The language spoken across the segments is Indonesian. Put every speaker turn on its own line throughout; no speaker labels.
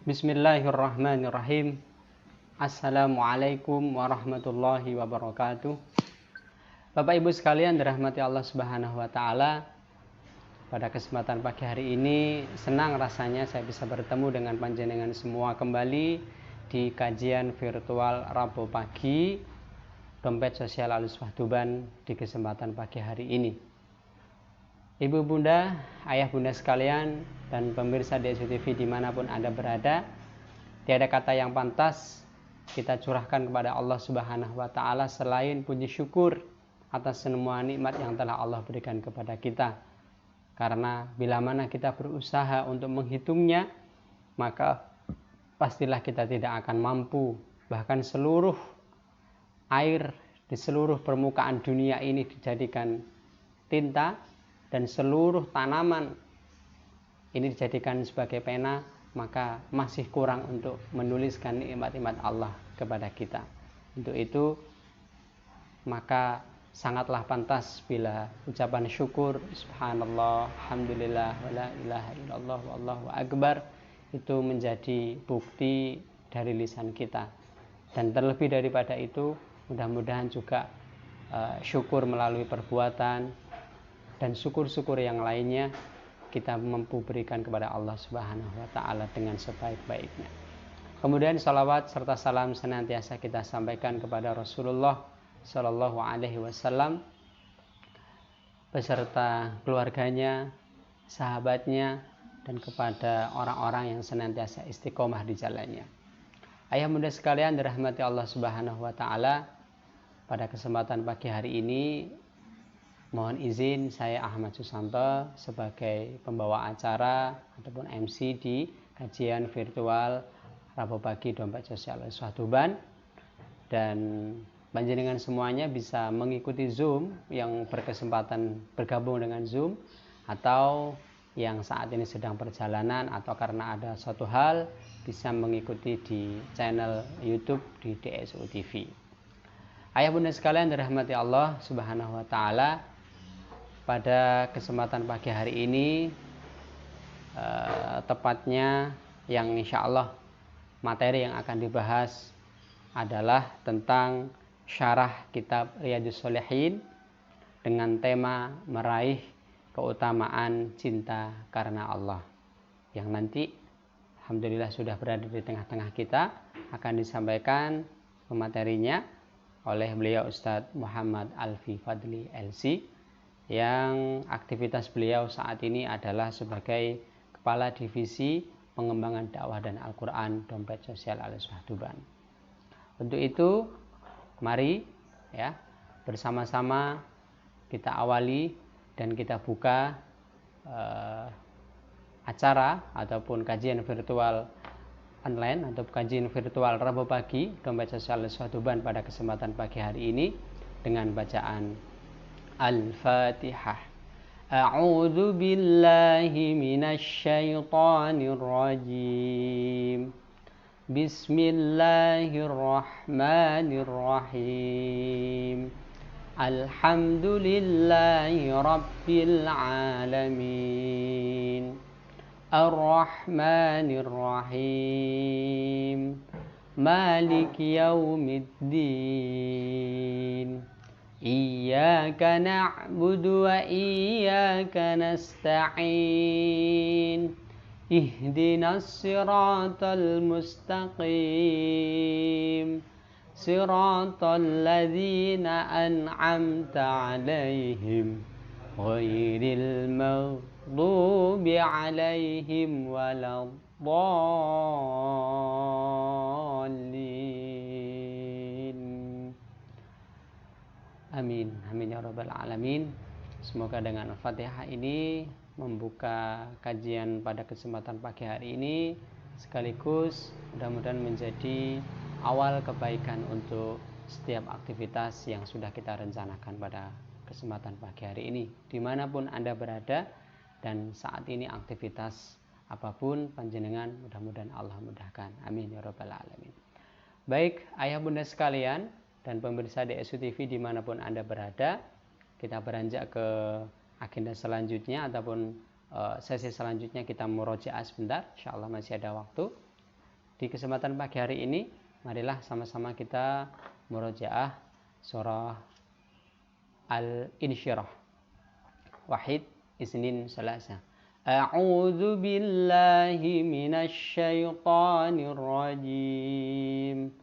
Bismillahirrahmanirrahim. Assalamualaikum warahmatullahi wabarakatuh. Bapak Ibu sekalian dirahmati Allah Subhanahu wa taala. Pada kesempatan pagi hari ini senang rasanya saya bisa bertemu dengan panjenengan semua kembali di kajian virtual Rabu pagi Dompet Sosial Al-Uswah Tuban di kesempatan pagi hari ini. Ibu bunda, ayah bunda sekalian, dan pemirsa DSU-TV dimanapun Anda berada, tiada kata yang pantas kita curahkan kepada Allah Subhanahu wa taala selain puji syukur atas semua nikmat yang telah Allah berikan kepada kita. Karena bila mana kita berusaha untuk menghitungnya, maka pastilah kita tidak akan mampu. Bahkan seluruh air di seluruh permukaan dunia ini dijadikan tinta, dan seluruh tanaman ini dijadikan sebagai pena, maka masih kurang untuk menuliskan nikmat-nikmat Allah kepada kita. Untuk itu, maka sangatlah pantas bila ucapan syukur subhanallah, alhamdulillah, wala ilaha illallah, wallahu akbar itu menjadi bukti dari lisan kita. Dan terlebih daripada itu, mudah-mudahan juga syukur melalui perbuatan dan syukur-syukur yang lainnya kita mampu berikan kepada Allah Subhanahu wa taala dengan sebaik-baiknya. Kemudian salawat serta salam senantiasa kita sampaikan kepada Rasulullah Shallallahu alaihi wasallam beserta keluarganya, sahabatnya, dan kepada orang-orang yang senantiasa istiqomah di jalannya. Ayah bunda sekalian dirahmati Allah Subhanahu wa taala, pada kesempatan pagi hari ini mohon izin saya Ahmad Susanto sebagai pembawa acara ataupun MC di kajian virtual Rabu pagi Dompet Sosial Al-Uswah Tuban, dan panjenengan semuanya bisa mengikuti Zoom yang berkesempatan bergabung dengan Zoom, atau yang saat ini sedang perjalanan atau karena ada suatu hal bisa mengikuti di channel YouTube di DSU TV. Ayah bunda sekalian dirahmati Allah Subhanahu wa taala, pada kesempatan pagi hari ini tepatnya yang insya Allah materi yang akan dibahas adalah tentang syarah kitab Riyadhus Shalihin dengan tema meraih keutamaan cinta karena Allah, yang nanti alhamdulillah sudah berada di tengah-tengah kita, akan disampaikan materinya oleh beliau Ustadz Muhammad Alfi Fadli LC, yang aktivitas beliau saat ini adalah sebagai Kepala Divisi Pengembangan Dakwah dan Al-Quran Dompet Sosial Al-Uswah Tuban. Untuk itu, mari ya bersama-sama kita awali dan kita buka acara ataupun kajian virtual online atau kajian virtual Rabu pagi Dompet Sosial Al-Uswah Tuban pada kesempatan pagi hari ini dengan bacaan Al-Fatihah. A'udzu billahi minasy syaithanir rajim. Bismillahirrahmanirrahim. Alhamdulillahi rabbil alamin. Ar-Rahmanir Rahim. Maliki yaumiddin. Iyyaka na'budu wa iyyaka nasta'in. Ihdinas siratal mustaqim. Siratal ladzina an'amta 'alaihim ghairil maghdubi 'alaihim waladdallin. Amin, amin ya rabbal alamin. Semoga dengan Al-Fatihah ini membuka kajian pada kesempatan pagi hari ini, sekaligus mudah-mudahan menjadi awal kebaikan untuk setiap aktivitas yang sudah kita rencanakan pada kesempatan pagi hari ini, dimanapun Anda berada, dan saat ini aktivitas apapun panjenengan mudah-mudahan Allah mudahkan. Amin ya rabbal alamin. Baik ayah bunda sekalian dan pemirsa DSU TV dimanapun Anda berada, kita beranjak ke agenda selanjutnya ataupun sesi selanjutnya. Kita murojaah sebentar, insyaallah masih ada waktu. di kesempatan pagi hari ini, marilah sama-sama kita murojaah surah Al-Insyirah. Wahid, Isnin, Selasa. A'udzu billahi minasy syaithanir rajim.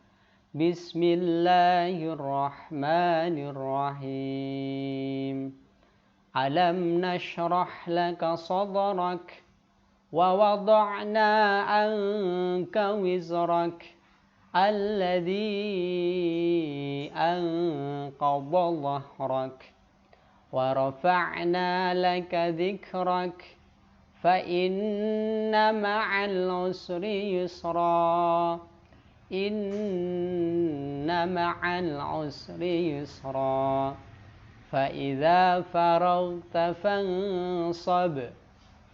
Bismillahirrahmanirrahim. Alam nashrah laka sadrak wa wada'na anka wizrak alladhi anqadha dhahrak wa rafa'na laka dhikrak fa inna ma'al usri yusra inna ma'al usri yusra fa idza faraghta fansab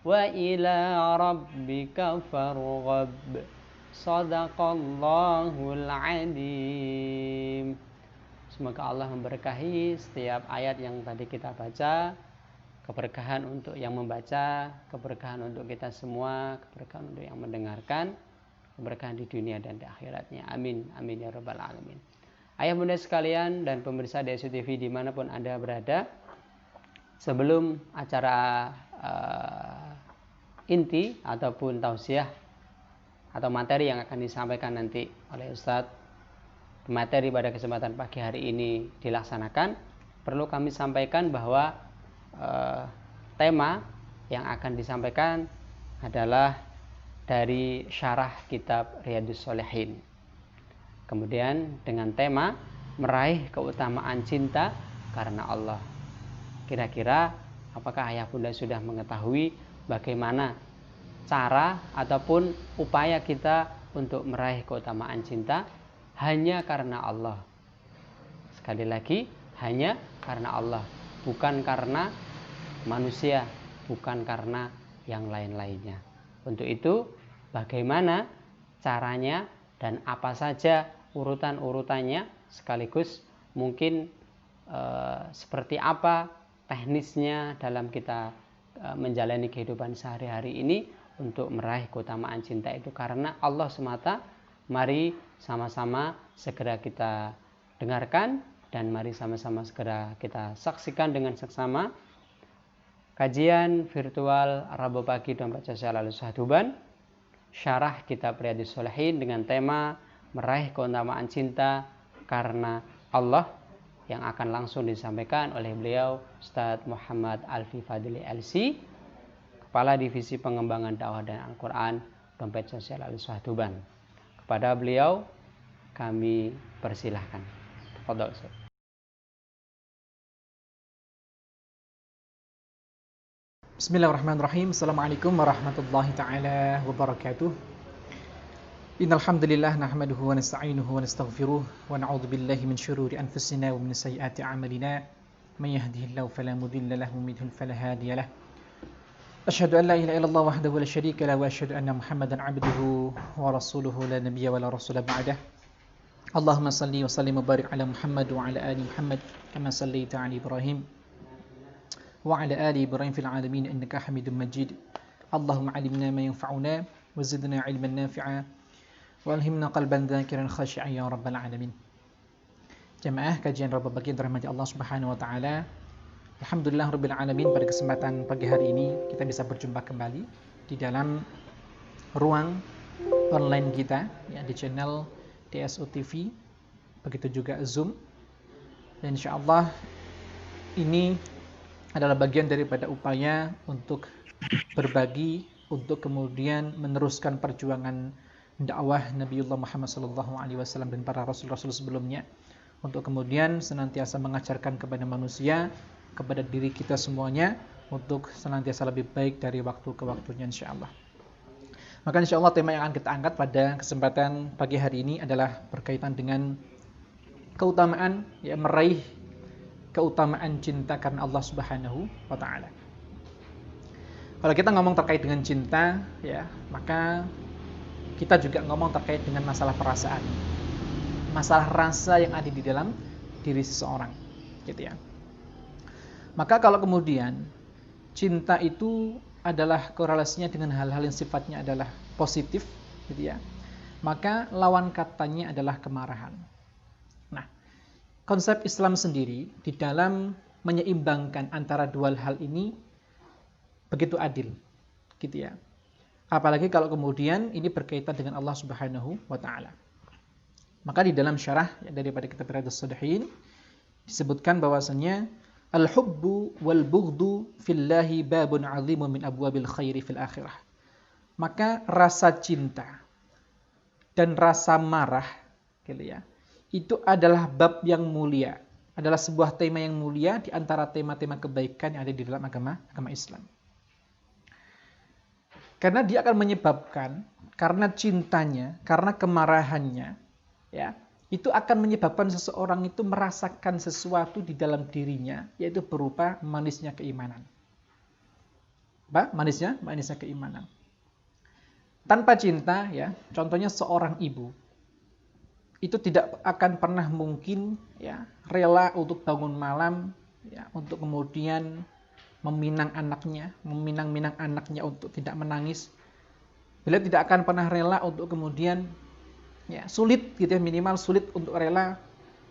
wa ila rabbika farghab. Shadaqallahul adzim. Semoga Allah memberkahi setiap ayat yang tadi kita baca, keberkahan untuk yang membaca, keberkahan untuk kita semua, keberkahan untuk yang mendengarkan, keberkahan di dunia dan di akhiratnya. Amin, amin ya rabbal alamin. Ayah bunda sekalian dan pemirsa DSU TV dimanapun Anda berada, sebelum acara inti ataupun tausiah atau materi yang akan disampaikan nanti oleh Ustadz, materi pada kesempatan pagi hari ini dilaksanakan, perlu kami sampaikan bahwa tema yang akan disampaikan adalah dari syarah kitab Riyadhus Shalihin. Kemudian dengan tema meraih keutamaan cinta karena Allah. Kira-kira apakah ayah bunda sudah mengetahui bagaimana cara ataupun upaya kita untuk meraih keutamaan cinta hanya karena Allah? Sekali lagi, hanya karena Allah, bukan karena manusia, bukan karena yang lain-lainnya. Untuk itu, bagaimana caranya dan apa saja urutan-urutannya, sekaligus mungkin seperti apa teknisnya dalam kita menjalani kehidupan sehari-hari ini untuk meraih keutamaan cinta itu karena Allah semata. Mari sama-sama segera kita dengarkan dan mari sama-sama segera kita saksikan dengan seksama kajian virtual Rabu pagi dan baca selalu Tuban, syarah kitab Riyadhus Shalihin dengan tema meraih keutamaan cinta karena Allah, yang akan langsung disampaikan oleh beliau Ustadz Muhammad Alfi Fadli LC, Kepala Divisi Pengembangan Dakwah dan Al-Quran Dompet Sosial Al-Uswah Tuban. Kepada beliau kami persilahkan. Tafadhol Ustaz.
Bismillahirrahmanirrahim. Assalamualaikum warahmatullahi taala wabarakatuh. Innal hamdalillah nahmaduhu wa nasta'inuhu wa nastaghfiruh wa na'udzu billahi min shururi anfusina wa min sayyiati a'malina. May yahdihillahu fala mudilla lahu wa may yudlil fala hadiya lahu. Asyhadu an la ilaha illallah wahdahu la syarika lahu wa asyhadu anna Muhammadan 'abduhu wa rasuluhu la nabiyya wa la rasula ba'dah. Allahumma salli wa sallim wa barik ala Muhammad wa ala ali Muhammad kama sallaita ala Ibrahim wa ala ali Ibrahim fil alamin innaka Hamidum Majid. Allahumma 'allimna ma yanfa'una wa zidna 'ilman nafi'a wa alhimna qalban dzakiran khashi'an ya rabbal alamin. Jamaah kajian Rabu pagi dirahmati Allah Subhanahu wa taala. Alhamdulillah rabbil alamin, pada kesempatan pagi hari ini kita bisa berjumpa kembali di dalam ruang online kita ya, di channel DSU TV, begitu juga Zoom. Dan insyaallah ini adalah bagian daripada upaya untuk berbagi, untuk kemudian meneruskan perjuangan dakwah Nabiullah Muhammad SAW dan para rasul-rasul sebelumnya, untuk kemudian senantiasa mengajarkan kepada manusia, kepada diri kita semuanya, untuk senantiasa lebih baik dari waktu ke waktunya insyaallah. Maka insyaallah tema yang akan kita angkat pada kesempatan pagi hari ini adalah berkaitan dengan keutamaan, ya, meraih keutamaan cinta karena Allah Subhanahu wa taala. Kalau kita ngomong terkait dengan cinta, ya, maka kita juga ngomong terkait dengan masalah perasaan, masalah rasa yang ada di dalam diri seseorang, gitu ya. Maka kalau kemudian cinta itu adalah korelasinya dengan hal-hal yang sifatnya adalah positif, gitu ya, maka lawan katanya adalah kemarahan. Nah, konsep Islam sendiri di dalam menyeimbangkan antara dua hal ini begitu adil, gitu ya. Apalagi kalau kemudian ini berkaitan dengan Allah Subhanahu wa taala. Maka di dalam syarah daripada kitab Riyadhus Shalihin disebutkan bahwasanya al-hubbu wal bughdu fillahi babun 'azimun min abwabil khairi fil akhirah. Maka rasa cinta dan rasa marah, gitu ya, itu adalah bab yang mulia, adalah sebuah tema yang mulia di antara tema-tema kebaikan yang ada di dalam agama Islam. Karena dia akan menyebabkan, karena cintanya, karena kemarahannya, ya, itu akan menyebabkan seseorang itu merasakan sesuatu di dalam dirinya, yaitu berupa manisnya keimanan. Apa? Manisnya keimanan. Tanpa cinta, ya, contohnya seorang ibu itu tidak akan pernah mungkin, ya, rela untuk bangun malam, ya, untuk kemudian meminang anaknya untuk tidak menangis. Beliau tidak akan pernah rela untuk kemudian, ya, sulit, gitu ya, minimal sulit untuk rela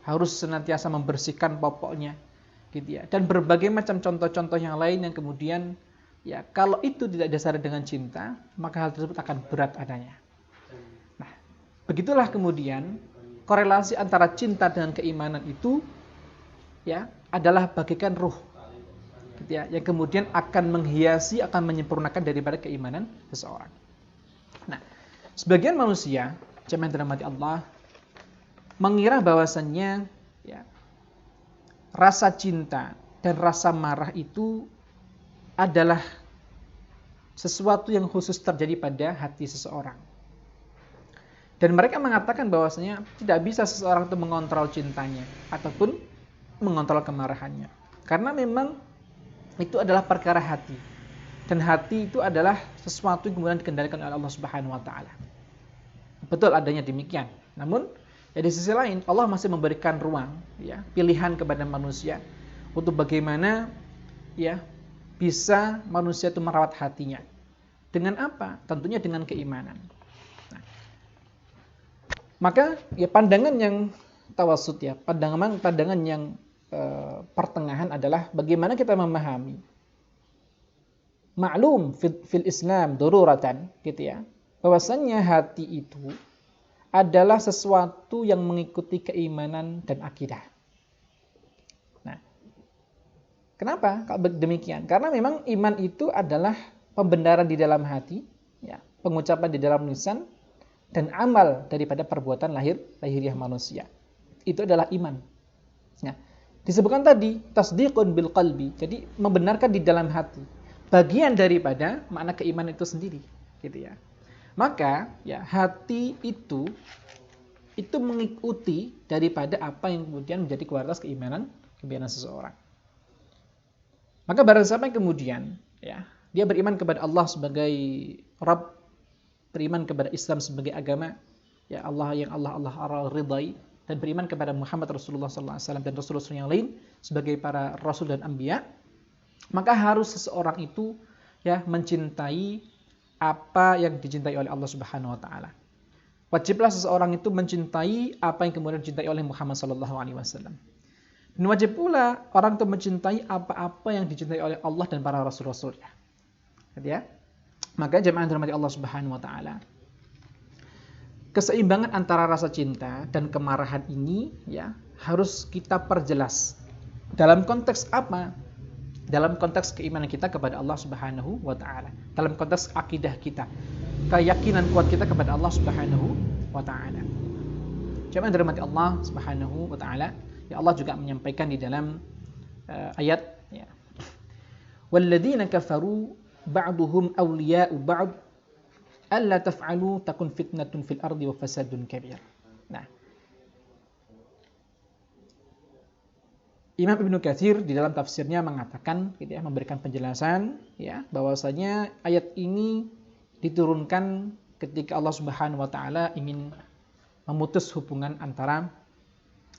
harus senantiasa membersihkan popoknya, gitu ya. Dan berbagai macam contoh-contoh yang lain yang kemudian, ya, kalau itu tidak dasar dengan cinta, maka hal tersebut akan berat adanya. Nah, begitulah kemudian korelasi antara cinta dengan keimanan itu, ya, adalah bagaikan ruh, gitu ya, yang kemudian akan menghiasi, akan menyempurnakan daripada keimanan seseorang. Nah, sebagian manusia, jemaah yang dirahmati Allah, mengira bahwasannya, ya, rasa cinta dan rasa marah itu adalah sesuatu yang khusus terjadi pada hati seseorang. Dan mereka mengatakan bahwasanya tidak bisa seseorang itu mengontrol cintanya ataupun mengontrol kemarahannya. Karena memang itu adalah perkara hati. Dan hati itu adalah sesuatu yang kemudian dikendalikan oleh Allah Subhanahu wa taala. Betul adanya demikian. Namun, ya, di sisi lain Allah masih memberikan ruang, ya, pilihan kepada manusia untuk bagaimana, ya, bisa manusia itu merawat hatinya. Dengan apa? Tentunya dengan keimanan. Nah, maka, ya, pandangan yang tawasud, ya, pandangan yang pertengahan adalah bagaimana kita memahami maklum fil Islam daruratan, gitu ya, bahwasannya hati itu adalah sesuatu yang mengikuti keimanan dan akidah. Nah, kenapa kalau demikian? Karena memang iman itu adalah pembenaran di dalam hati, ya, pengucapan di dalam lisan, dan amal daripada perbuatan lahiriah manusia. Itu adalah iman. Nah, disebutkan tadi tasdiqun bil qalbi, jadi membenarkan di dalam hati. Bagian daripada makna keimanan itu sendiri, gitu ya. Maka, ya, hati itu mengikuti daripada apa yang kemudian menjadi kualitas keimanan seseorang. Maka barang siapa yang kemudian, ya, dia beriman kepada Allah sebagai Rabb, beriman kepada Islam sebagai agama, ya, Allah yang Allah ridai, dan beriman kepada Muhammad Rasulullah SAW dan Rasul-Rasul yang lain sebagai para Rasul dan Anbiya, maka harus seseorang itu, ya, mencintai apa yang dicintai oleh Allah Subhanahu wa taala. Wajiblah seseorang itu mencintai apa yang kemudian dicintai oleh Muhammad SAW. Dan wajib pula orang itu mencintai apa-apa yang dicintai oleh Allah dan para rasul-rasulnya. Ya. Maka jemaah dirahmati Allah Subhanahu wa taala, keseimbangan antara rasa cinta dan kemarahan ini, ya, harus kita perjelas. Dalam konteks apa? Dalam konteks keimanan kita kepada Allah Subhanahu wa taala. Dalam konteks akidah kita. Keyakinan kuat kita kepada Allah Subhanahu wa taala. Jemaah dirahmati Allah Subhanahu wa taala, ya, Allah juga menyampaikan di dalam ayat, ya, walladzina kafaru ba'duhum awliya'u ba'd alla taf'alu takun fitnatun fil ardi wa fasadun kabir. Nah, Imam Ibnu Katsir di dalam tafsirnya mengatakan, gitu ya, memberikan penjelasan, ya, bahwasanya ayat ini diturunkan ketika Allah Subhanahu wa taala ingin memutus hubungan antara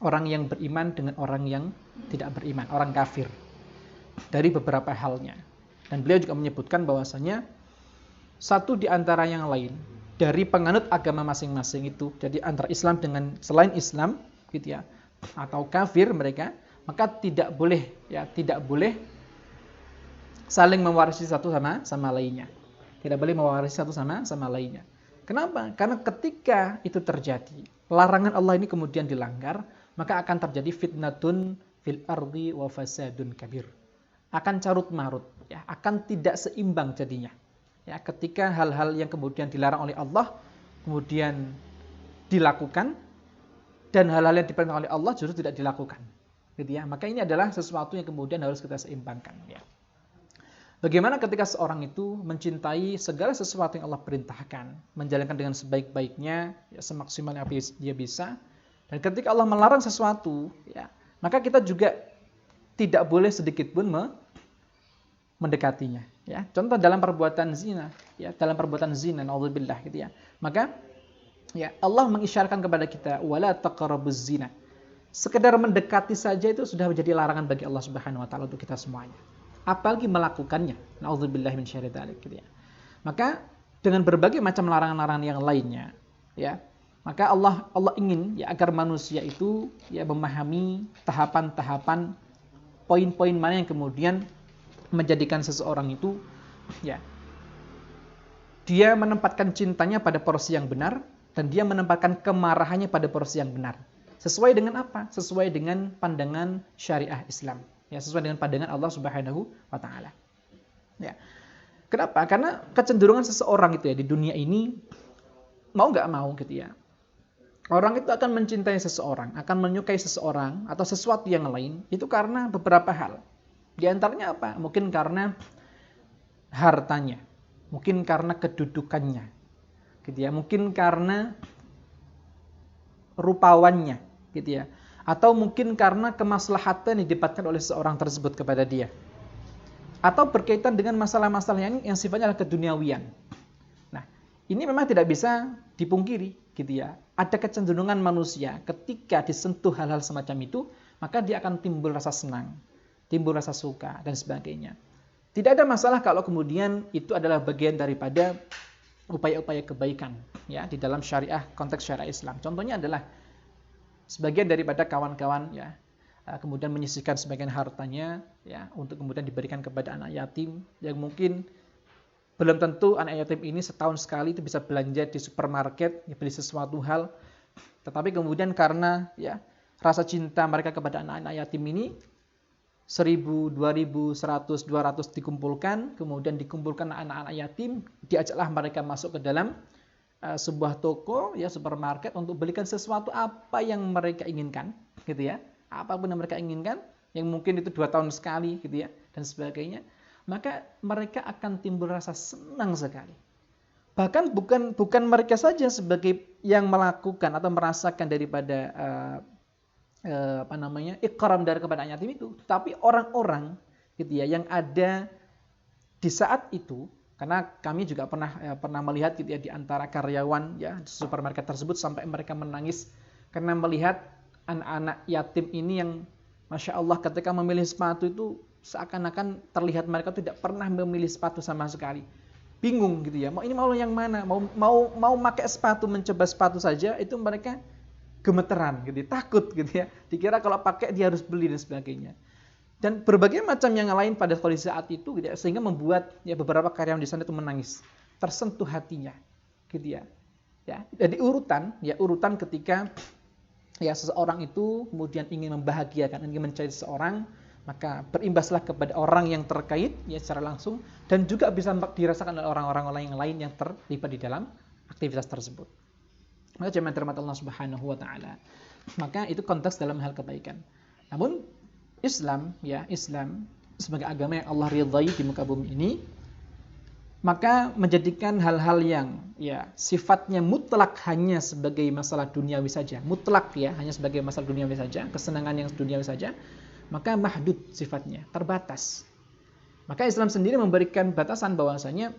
orang yang beriman dengan orang yang tidak beriman, orang kafir, dari beberapa halnya. Dan beliau juga menyebutkan bahwasanya satu di antara yang lain, dari penganut agama masing-masing itu. Jadi antara Islam dengan selain Islam gitu ya, atau kafir mereka, maka tidak boleh saling mewarisi satu sama lainnya. Tidak boleh mewarisi satu sama lainnya. Kenapa? Karena ketika itu terjadi, larangan Allah ini kemudian dilanggar, maka akan terjadi fitnatun fil ardi wa fasadun kabir. Akan carut marut, ya, akan tidak seimbang jadinya. Ya, ketika hal-hal yang kemudian dilarang oleh Allah kemudian dilakukan, dan hal-hal yang diperintahkan oleh Allah justru tidak dilakukan. Gitu ya. Maka ini adalah sesuatu yang kemudian harus kita seimbangkan, ya. Bagaimana ketika seorang itu mencintai segala sesuatu yang Allah perintahkan, menjalankan dengan sebaik-baiknya, ya, semaksimal yang dia bisa. Dan ketika Allah melarang sesuatu, ya, maka kita juga tidak boleh sedikit pun mendekatinya. Ya. Contoh dalam perbuatan zina, ya, naudzubillah, gitu ya. Maka ya, Allah mengisyaratkan kepada kita, wala taqrabuz zina. Sekedar mendekati saja itu sudah menjadi larangan bagi Allah Subhanahu wa taala untuk kita semuanya. Apalagi melakukannya. Nauzubillahi min syarri dzalik, gitu ya. Maka dengan berbagai macam larangan-larangan yang lainnya, ya, maka Allah ingin ya agar manusia itu ya memahami tahapan-tahapan, poin-poin mana yang kemudian menjadikan seseorang itu ya dia menempatkan cintanya pada porsi yang benar dan dia menempatkan kemarahannya pada porsi yang benar. Sesuai dengan apa? Sesuai dengan pandangan syariah Islam. Ya, sesuai dengan pandangan Allah Subhanahu wa taala. Ya. Kenapa? Karena kecenderungan seseorang itu ya di dunia ini mau nggak mau gitu ya. Orang itu akan mencintai seseorang, akan menyukai seseorang atau sesuatu yang lain itu karena beberapa hal. Di antaranya apa? Mungkin karena hartanya, mungkin karena kedudukannya. Gitu ya. Mungkin karena rupawannya, gitu ya. Atau mungkin karena kemaslahatan yang didapatkan oleh seorang tersebut kepada dia. Atau berkaitan dengan masalah-masalah yang sifatnya adalah keduniawian. Nah, ini memang tidak bisa dipungkiri, gitu ya. Ada kecenderungan manusia ketika disentuh hal-hal semacam itu, maka dia akan timbul rasa senang, timbul rasa suka, dan sebagainya. Tidak ada masalah kalau kemudian itu adalah bagian daripada upaya-upaya kebaikan, ya, di dalam syariah, konteks syariah Islam. Contohnya adalah sebagian daripada kawan-kawan ya kemudian menyisihkan sebagian hartanya ya untuk kemudian diberikan kepada anak yatim yang mungkin belum tentu anak yatim ini setahun sekali itu bisa belanja di supermarket, ya, beli sesuatu hal, tetapi kemudian karena ya rasa cinta mereka kepada anak-anak yatim ini 1.000, 2.000, 100, 200 dikumpulkan, kemudian dikumpulkan anak-anak yatim, diajaklah mereka masuk ke dalam sebuah toko ya supermarket untuk belikan sesuatu apa yang mereka inginkan, gitu ya, apapun yang mereka inginkan, yang mungkin itu 2 tahun sekali, gitu ya, dan sebagainya, maka mereka akan timbul rasa senang sekali. Bahkan bukan mereka saja sebagai yang melakukan atau merasakan daripada ikram dari kepada anak yatim itu, tapi orang-orang, gitu ya, yang ada di saat itu. Karena kami juga pernah melihat gitu ya di antara karyawan ya di supermarket tersebut sampai mereka menangis karena melihat anak-anak yatim ini yang Masya Allah ketika memilih sepatu itu seakan-akan terlihat mereka tidak pernah memilih sepatu sama sekali. Bingung gitu ya. Mau yang mana? Mau pakai sepatu, mencoba sepatu saja itu mereka gemeteran gitu, takut gitu ya. Dikira kalau pakai dia harus beli dan sebagainya. Dan berbagai macam yang lain pada kondisi saat itu gitu ya, sehingga membuat ya beberapa karyawan di sana itu menangis, tersentuh hatinya gitu ya. Ya, jadi urutan ketika ya seseorang itu kemudian ingin membahagiakan, ingin mencari seseorang, maka berimbaslah kepada orang yang terkait ya secara langsung dan juga bisa dirasakan oleh orang-orang yang lain yang terlibat di dalam aktivitas tersebut. Maka jemaah dirahmati Allah Subhanahu wa taala. Maka itu konteks dalam hal kebaikan. Namun Islam sebagai agama yang Allah ridhai di muka bumi ini, maka menjadikan hal-hal yang ya sifatnya mutlak hanya sebagai masalah duniawi saja, mutlak ya hanya sebagai masalah duniawi saja, kesenangan yang duniawi saja, maka mahdud sifatnya, terbatas. Maka Islam sendiri memberikan batasan bahwasanya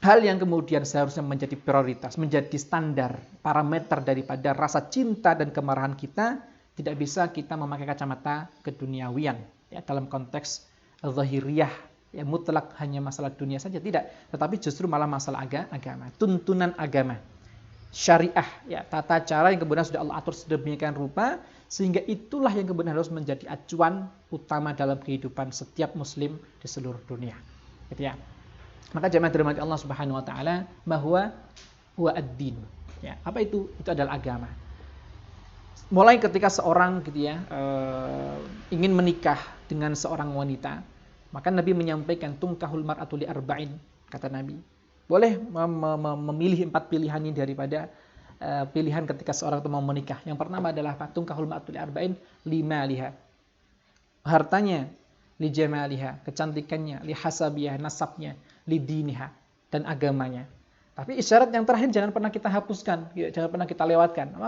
hal yang kemudian seharusnya menjadi prioritas, menjadi standar, parameter daripada rasa cinta dan kemarahan kita, tidak bisa kita memakai kacamata keduniawian ya dalam konteks zahiriyah ya mutlak hanya masalah dunia saja, tidak, tetapi justru malah masalah agama, tuntunan agama, syariah, ya tata cara yang kemudian sudah Allah atur sedemikian rupa sehingga itulah yang kemudian harus menjadi acuan utama dalam kehidupan setiap muslim di seluruh dunia. Gitu ya. Maka jemaah dirahmati Allah Subhanahu wa taala, bahwa huwa ad-din. Ya, apa itu? Itu adalah agama. Mulai ketika seorang gitu ya ingin menikah dengan seorang wanita, maka Nabi menyampaikan tungkahul mar'atu li arba'in, kata Nabi. Boleh memilih 4 pilihan ini daripada pilihan ketika seorang itu mau menikah. Yang pertama adalah tungkahul mar'atu li arba'in, limaliha, hartanya, li jamaliha, kecantikannya, li hasabiha, nasabnya, li diniha, dan agamanya. Tapi isyarat yang terakhir jangan pernah kita hapuskan, jangan pernah kita lewatkan.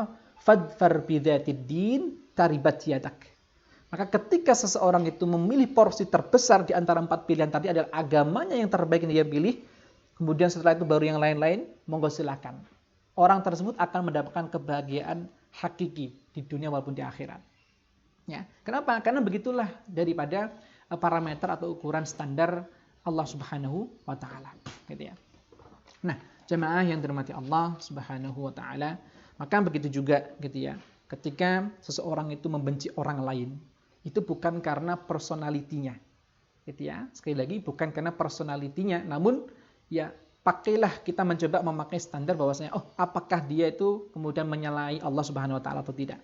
Fadfar bidzatid din taribat yadak. Maka ketika seseorang itu memilih porsi terbesar di antara 4 pilihan tadi adalah agamanya yang terbaik yang dia pilih, kemudian setelah itu baru yang lain-lain, monggo silakan. Orang tersebut akan mendapatkan kebahagiaan hakiki di dunia maupun di akhirat. Ya, kenapa? Karena begitulah daripada parameter atau ukuran standar Allah Subhanahu wa taala, gitu ya. Nah, jemaah yang dirahmati Allah Subhanahu wa taala, maka begitu juga gitu ya. Ketika seseorang itu membenci orang lain, itu bukan karena personalitinya. Gitu ya. Sekali lagi bukan karena personalitinya, namun ya pakailah kita mencoba memakai standar bahwasanya apakah dia itu kemudian menyalahi Allah Subhanahu wa taala atau tidak.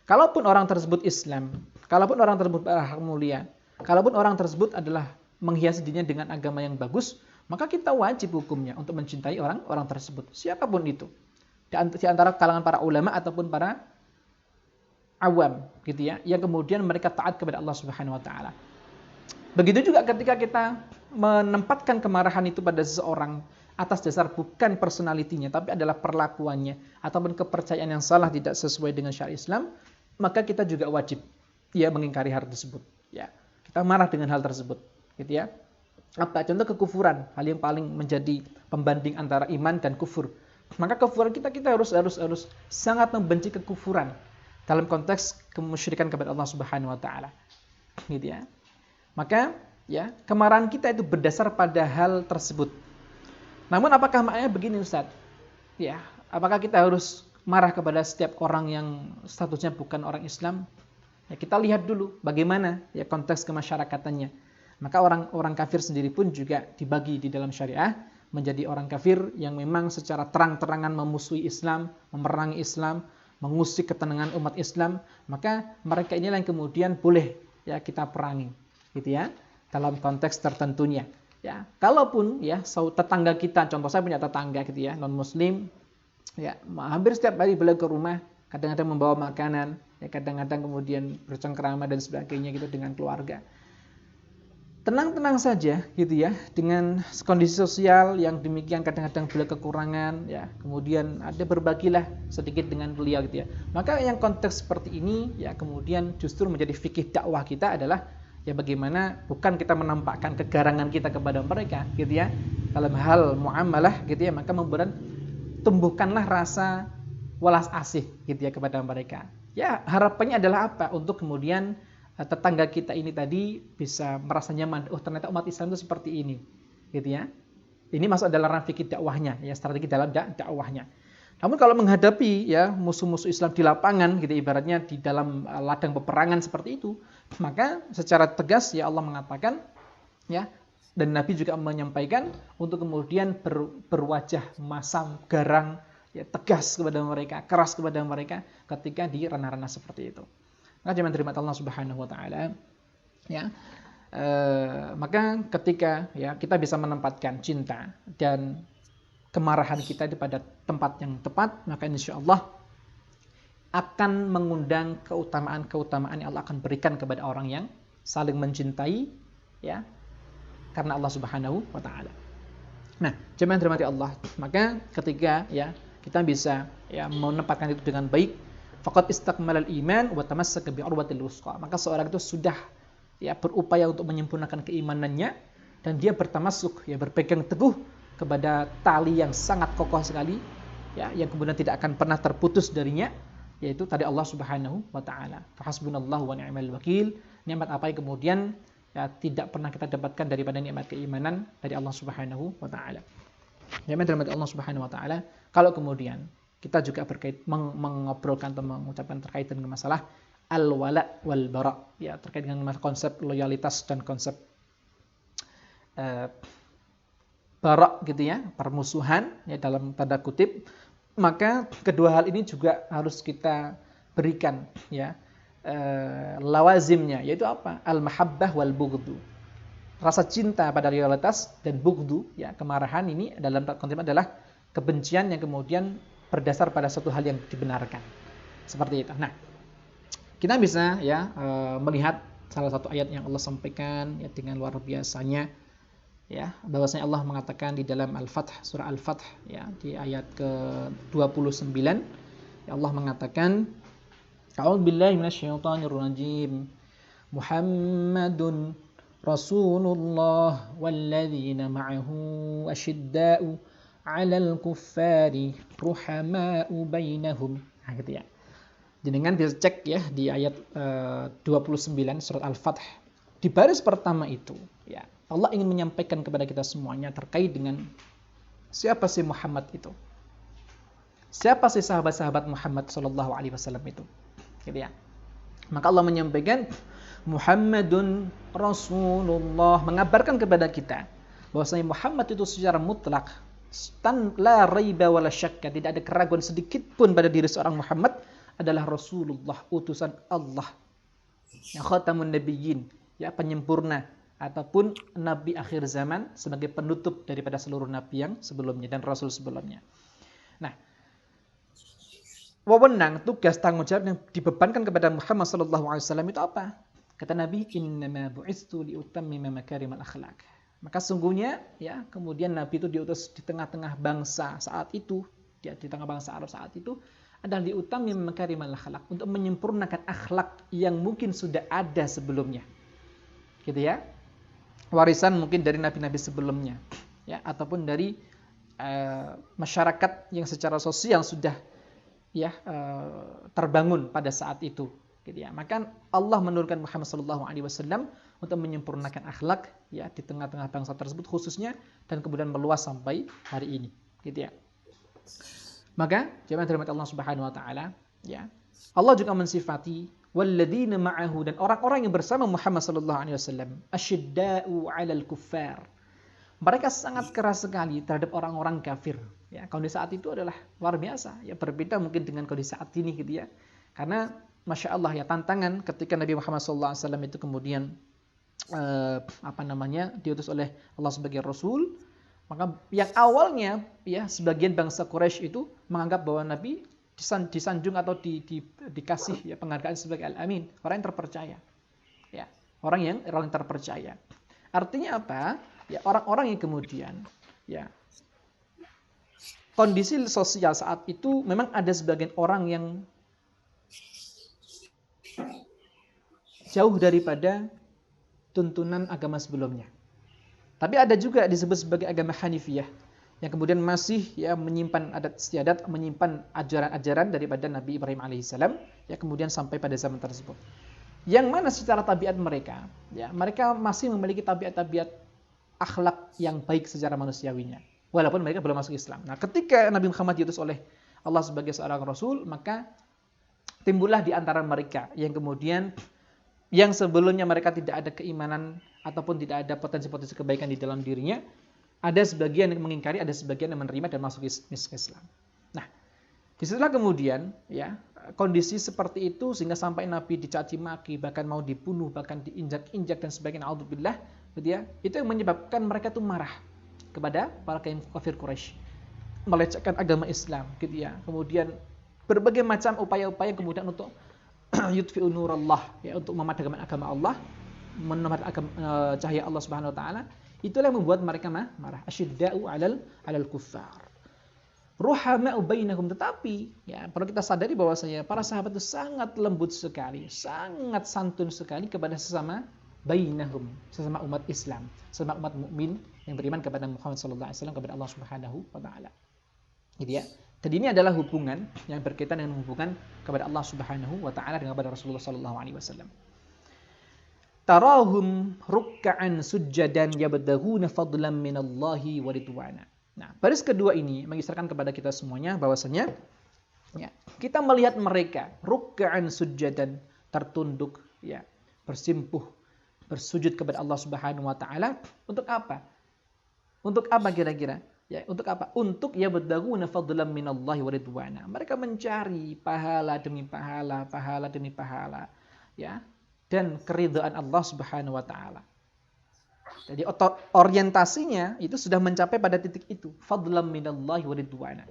Kalaupun orang tersebut Islam, kalaupun orang tersebut berakhlak mulia, kalaupun orang tersebut adalah menghiasi dirinya dengan agama yang bagus, maka kita wajib hukumnya untuk mencintai orang tersebut, siapapun itu. Di antara kalangan para ulama ataupun para awam gitu ya, yang kemudian mereka taat kepada Allah Subhanahu wa taala. Begitu juga ketika kita menempatkan kemarahan itu pada seseorang atas dasar bukan personalitinya tapi adalah perlakuannya ataupun kepercayaan yang salah tidak sesuai dengan syariat Islam, maka kita juga wajib ya mengingkari hal tersebut ya. Kita marah dengan hal tersebut gitu ya. Apa contoh kekufuran, hal yang paling menjadi pembanding antara iman dan kufur. Maka kekufuran kita harus sangat membenci kekufuran dalam konteks kemusyrikan kepada Allah Subhanahu wa taala. Gitu ya. Maka ya, kemarahan kita itu berdasar pada hal tersebut. Namun apakah maknanya begini Ustaz? Ya, apakah kita harus marah kepada setiap orang yang statusnya bukan orang Islam? Ya, kita lihat dulu bagaimana ya konteks kemasyarakatannya. Maka orang kafir sendiri pun juga dibagi di dalam syariah menjadi orang kafir yang memang secara terang-terangan memusuhi Islam, memerangi Islam, mengusik ketenangan umat Islam, maka mereka inilah yang kemudian boleh ya kita perangi, gitu ya, dalam konteks tertentunya. Ya, kalaupun ya tetangga kita, contoh saya punya tetangga gitu ya, non muslim, ya hampir setiap hari beliau ke rumah, kadang-kadang membawa makanan, ya kadang-kadang kemudian bercengkrama dan sebagainya gitu dengan keluarga. Tenang-tenang saja gitu ya, dengan kondisi sosial yang demikian kadang-kadang beliau kekurangan, ya kemudian ada berbagilah sedikit dengan beliau gitu ya. Maka yang konteks seperti ini ya kemudian justru menjadi fikih dakwah kita adalah ya bagaimana bukan kita menampakkan kegarangan kita kepada mereka gitu ya dalam hal muamalah gitu ya, maka membuat tumbuhkanlah rasa walas asih gitu ya kepada mereka. Ya harapannya adalah apa? Untuk kemudian tetangga kita ini tadi bisa merasa nyaman. Oh ternyata umat Islam itu seperti ini gitu ya. Ini masuk dalam ranah fikih dakwahnya ya, strategi dalam dakwahnya. Namun kalau menghadapi ya musuh-musuh Islam di lapangan gitu ibaratnya di dalam ladang peperangan seperti itu, maka secara tegas ya Allah mengatakan ya, dan Nabi juga menyampaikan untuk kemudian berwajah masam, garang, ya tegas kepada mereka, keras kepada mereka ketika di ranah-ranah seperti itu. Maka jangan terima Allah Subhanahu wa taala ya. Maka ketika ya kita bisa menempatkan cinta dan kemarahan kita pada tempat yang tepat, maka insyaallah akan mengundang keutamaan-keutamaan yang Allah akan berikan kepada orang yang saling mencintai ya karena Allah Subhanahu wa taala. Nah, jemaah dirahmati Allah, maka ketika ya kita bisa ya menempatkan itu dengan baik, faqad istakmalal iman wa tamassaka bi urwatil wusqa. Maka seorang itu sudah ya berupaya untuk menyempurnakan keimanannya dan dia bertamasuk ya berpegang teguh kepada tali yang sangat kokoh sekali ya yang kemudian tidak akan pernah terputus darinya, yaitu tadi Allah Subhanahu wa taala. Fa hasbunallahu wa ni'mal wakil. Nikmat apa yang kemudian ya tidak pernah kita dapatkan daripada nikmat keimanan dari Allah Subhanahu wa taala. Ya, dari Allah Subhanahu wa taala, kalau kemudian kita juga mengobrolkan atau mengucapkan terkait dengan masalah al-wala wal bara, ya terkait dengan konsep loyalitas dan konsep bara gitu ya, permusuhan ya dalam tanda kutip, maka kedua hal ini juga harus kita berikan ya lawazimnya, yaitu apa? Al-mahabbah wal bughdu. Rasa cinta pada loyalitas dan bughdu ya, kemarahan ini dalam konteks adalah kebencian yang kemudian berdasar pada suatu hal yang dibenarkan. Seperti itu. Nah, kita bisa ya melihat salah satu ayat yang Allah sampaikan ya dengan luar biasanya ya, bahwasanya Allah mengatakan di dalam Al-Fath, surah Al-Fath ya di ayat ke-29 ya, Allah mengatakan A'udzubillahi minasyaitonirrajim. Muhammadun Rasulullah walladzina ma'ahu asyidda'u 'alal kuffari ruhama'u bainahum. Nah, gitu ya. Jenengan bisa cek ya di ayat 29 surat Al-Fath. Di baris pertama itu ya, Allah ingin menyampaikan kepada kita semuanya terkait dengan siapa sih Muhammad itu. Siapa sih sahabat-sahabat Muhammad sallallahu alaihi wasallam itu? Gitu ya. Maka Allah menyampaikan Muhammadun Rasulullah, mengabarkan kepada kita bahwasanya Muhammad itu secara mutlak la raiba wala syakka, tidak ada keraguan sedikit pun pada diri seorang Muhammad adalah Rasulullah, utusan Allah. Ya khatamun nabiyyin, ya penyempurna ataupun nabi akhir zaman sebagai penutup daripada seluruh nabi yang sebelumnya dan rasul sebelumnya. Nah, wewenang, tugas, tanggung jawab yang dibebankan kepada Muhammad sallallahu alaihi wasallam itu apa? Kata Nabi, "Innama bu'istu liutammima makarimal akhlaq." Maka sungguhnya ya, kemudian Nabi itu diutus di tengah-tengah bangsa saat itu, di tengah bangsa Arab saat itu adalah diutammima makarimal akhlaq, untuk menyempurnakan akhlak yang mungkin sudah ada sebelumnya. Gitu ya. Warisan mungkin dari nabi-nabi sebelumnya ya, ataupun dari masyarakat yang secara sosial sudah ya terbangun pada saat itu, gitu ya. Maka Allah menurunkan Muhammad sallallahu alaihi wasallam untuk menyempurnakan akhlak ya di tengah-tengah bangsa tersebut khususnya, dan kemudian meluas sampai hari ini, gitu ya. Maka jemaah dirahmati Allah Subhanahu wa taala ya, Allah juga mensifati walladzina ma'ahu, dan orang-orang yang bersama Muhammad sallallahu alaihi wasallam, asyidda'u 'alal kuffar. Mereka sangat keras sekali terhadap orang-orang kafir. Ya, kondisi saat itu adalah luar biasa. Ya, berbeda mungkin dengan kondisi saat ini, gitu ya. Karena masya Allah ya, tantangan ketika Nabi Muhammad SAW itu kemudian diutus oleh Allah sebagai Rasul, maka yang awalnya ya sebagian bangsa Quraisy itu menganggap bahwa Nabi disanjung atau dikasih ya penghargaan sebagai Al-Amin, orang yang terpercaya. Ya, orang yang terpercaya. Artinya apa? Ya, orang-orang yang kemudian ya, kondisi sosial saat itu memang ada sebagian orang yang jauh daripada tuntunan agama sebelumnya. Tapi ada juga disebut sebagai agama Hanifiyah yang kemudian masih ya menyimpan adat istiadat, menyimpan ajaran-ajaran daripada Nabi Ibrahim alaihissalam ya, kemudian sampai pada zaman tersebut. Yang mana secara tabiat mereka ya, mereka masih memiliki tabiat-tabiat akhlak yang baik secara manusiawinya, walaupun mereka belum masuk Islam. Nah, ketika Nabi Muhammad diutus oleh Allah sebagai seorang Rasul, maka timbullah di antara mereka yang kemudian yang sebelumnya mereka tidak ada keimanan ataupun tidak ada potensi-potensi kebaikan di dalam dirinya, ada sebagian yang mengingkari, ada sebagian yang menerima dan masuk Islam. Nah, disitulah kemudian ya kondisi seperti itu sehingga sampai Nabi dicaci maki, bahkan mau dibunuh, bahkan diinjak-injak dan sebagainya, naudzubillah, gitu ya. Itu yang menyebabkan mereka itu marah kepada para kafir Quraisy, melecehkan agama Islam, gitu ya. Kemudian berbagai macam upaya-upaya kemudian untuk yutfi'u nurallah ya, untuk memadamkan agama Allah, memadamkan cahaya Allah Subhanahu wa taala. Itulah yang membuat mereka marah. Asyidda'u 'alal kuffar. Ruhama'u bainahum, tetapi ya perlu kita sadari bahwasanya para sahabat itu sangat lembut sekali, sangat santun sekali kepada sesama bainahum, sesama umat Islam, sesama umat mukmin yang beriman kepada Muhammad sallallahu alaihi wasallam, kepada Allah Subhanahu wa taala. Gitu ya. Dan ini adalah hubungan yang berkaitan dengan hubungan kepada Allah Subhanahu wa taala dengan kepada Rasulullah sallallahu alaihi wasallam. tarahum ruk'an sujjadan yabtaghuna fadlan minallahi wa ridwana. Nah, baris kedua ini mengisyaratkan kepada kita semuanya bahwasanya ya, kita melihat mereka ruk'an sujjadan, tertunduk ya, bersimpuh, bersujud kepada Allah Subhanahu wa taala untuk apa? Untuk apa kira-kira? Ya, untuk apa? Untuk yabtaghuna fadlan minallahi wa ridwana. Mereka mencari pahala demi pahala, pahala demi pahala, ya, dan keridhaan Allah Subhanahu wa taala. Jadi orientasinya itu sudah mencapai pada titik itu, fadlan minallahi wa ridwana.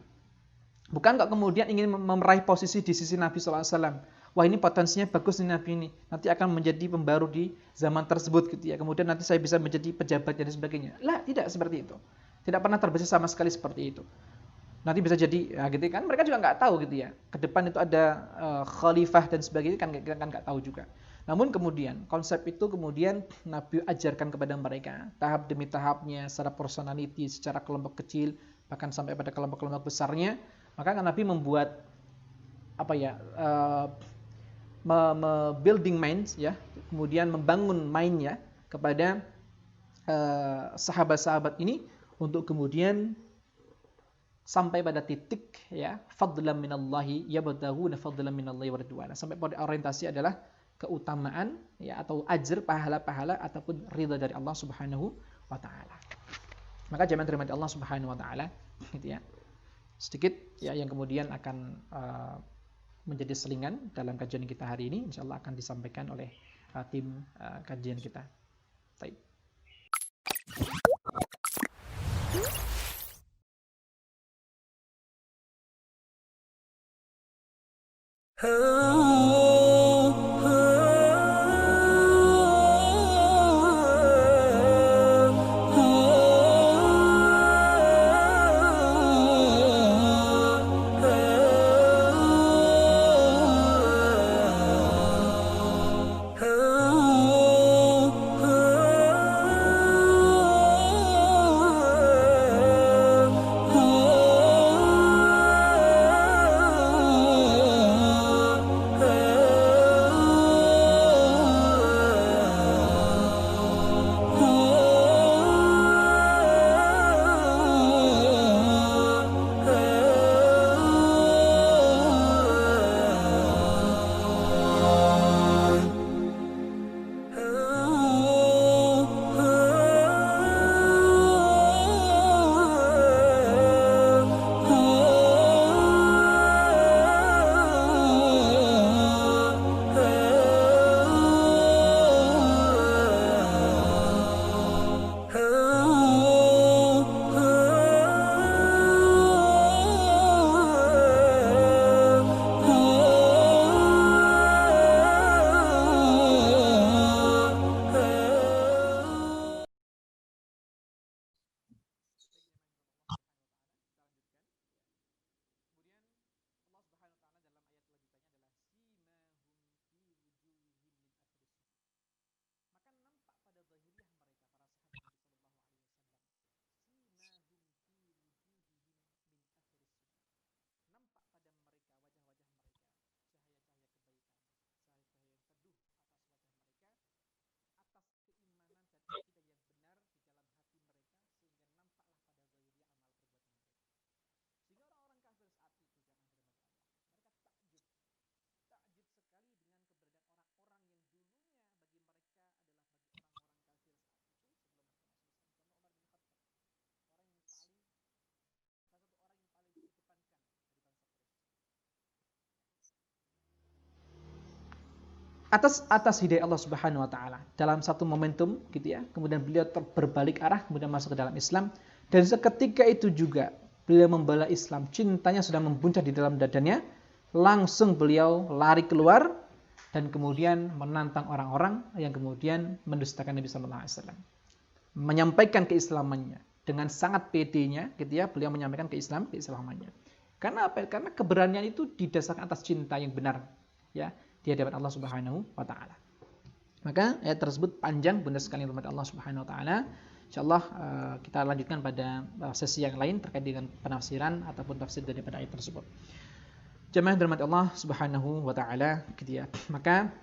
Bukan kok kemudian ingin meraih posisi di sisi Nabi sallallahu alaihi wasallam. Wah, ini potensinya bagus nih Nabi ini. Nanti akan menjadi pembaru di zaman tersebut gitu ya. Kemudian nanti saya bisa menjadi pejabat dan sebagainya. Lah, tidak seperti itu. Tidak pernah terbesit sama sekali seperti itu. Nanti bisa jadi ya gitu kan, mereka juga nggak tahu gitu ya. Ke depan itu ada khalifah dan sebagainya kan nggak tahu juga. Namun kemudian konsep itu kemudian Nabi ajarkan kepada mereka tahap demi tahapnya, secara personality, secara kelompok kecil, bahkan sampai pada kelompok-kelompok besarnya. Maka Nabi membuat apa ya, building minds ya, kemudian membangun mindnya kepada sahabat-sahabat ini untuk kemudian sampai pada titik ya, fadlan minallahi yabtaghuna fadlan minallahi wa ridwana. Sampai pada orientasi adalah keutamaan ya, atau ajr, pahala-pahala ataupun ridha dari Allah Subhanahu wa taala. Maka jamaah dirahmati Allah Subhanahu wa taala gitu ya. Sedikit ya yang kemudian akan menjadi selingan dalam kajian kita hari ini, insyaallah akan disampaikan oleh tim kajian kita. Baik. Atas hidayah Allah Subhanahu wa taala dalam satu momentum gitu ya, kemudian beliau berbalik arah kemudian masuk ke dalam Islam, dan seketika itu juga beliau membela Islam, cintanya sudah membuncah di dalam dadanya, langsung beliau lari keluar dan kemudian menantang orang-orang yang kemudian mendustakan Nabi sallallahu alaihi wasallam. Menyampaikan keislamannya dengan sangat pedenya gitu ya, beliau menyampaikan keislamannya. Karena apa? Karena keberanian itu didasarkan atas cinta yang benar ya, di hadapan Allah Subhanahu wa taala. Maka ayat tersebut panjang benar sekali rahmat Allah Subhanahu wa taala. Insyaallah kita lanjutkan pada sesi yang lain terkait dengan penafsiran ataupun tafsir daripada ayat tersebut. Jemaah rahmat Allah Subhanahu wa taala gitu ya. Maka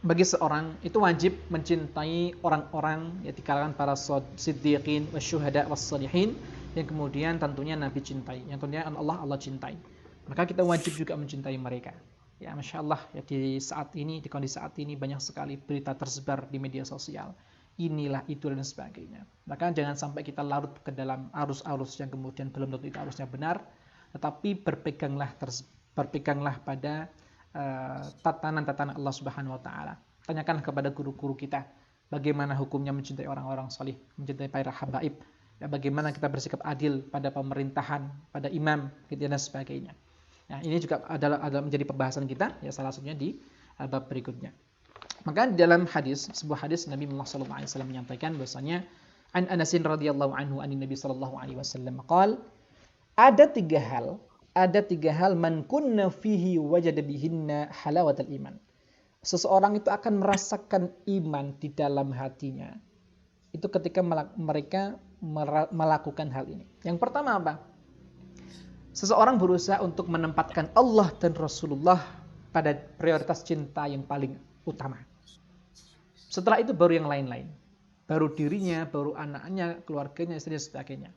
bagi seorang itu wajib mencintai orang-orang ya di kalangan para siddiqin wasyuhada wassalihin yang kemudian tentunya Nabi cintai, yang tentunya Allah cintai. Maka kita wajib juga mencintai mereka. Ya, Masya Allah, ya di saat ini, di kondisi saat ini banyak sekali berita tersebar di media sosial. Inilah itu dan sebagainya. Maka jangan sampai kita larut ke dalam arus-arus yang kemudian belum tentu itu arusnya benar, tetapi berpeganglah pada tatanan-tatanan Allah Subhanahu wa taala. Tanyakan kepada guru-guru kita bagaimana hukumnya mencintai orang-orang salih, mencintai para habaib, ya bagaimana kita bersikap adil pada pemerintahan, pada imam, gitu dan sebagainya. Nah, ini juga adalah menjadi pembahasan kita ya salah satunya di bab berikutnya. Maka dalam sebuah hadis Nabi Muhammad sallallahu alaihi wasallam menyampaikan bahwasanya an Anas radhiyallahu anhu anin Nabi sallallahu alaihi wasallam qala ada tiga hal man kunna fihi wajada bihinna halawatal iman. Seseorang itu akan merasakan iman di dalam hatinya. Itu ketika mereka melakukan hal ini. Yang pertama apa? Seseorang berusaha untuk menempatkan Allah dan Rasulullah pada prioritas cinta yang paling utama. Setelah itu baru yang lain-lain. Baru dirinya, baru anaknya, keluarganya, istrinya, sebagainya.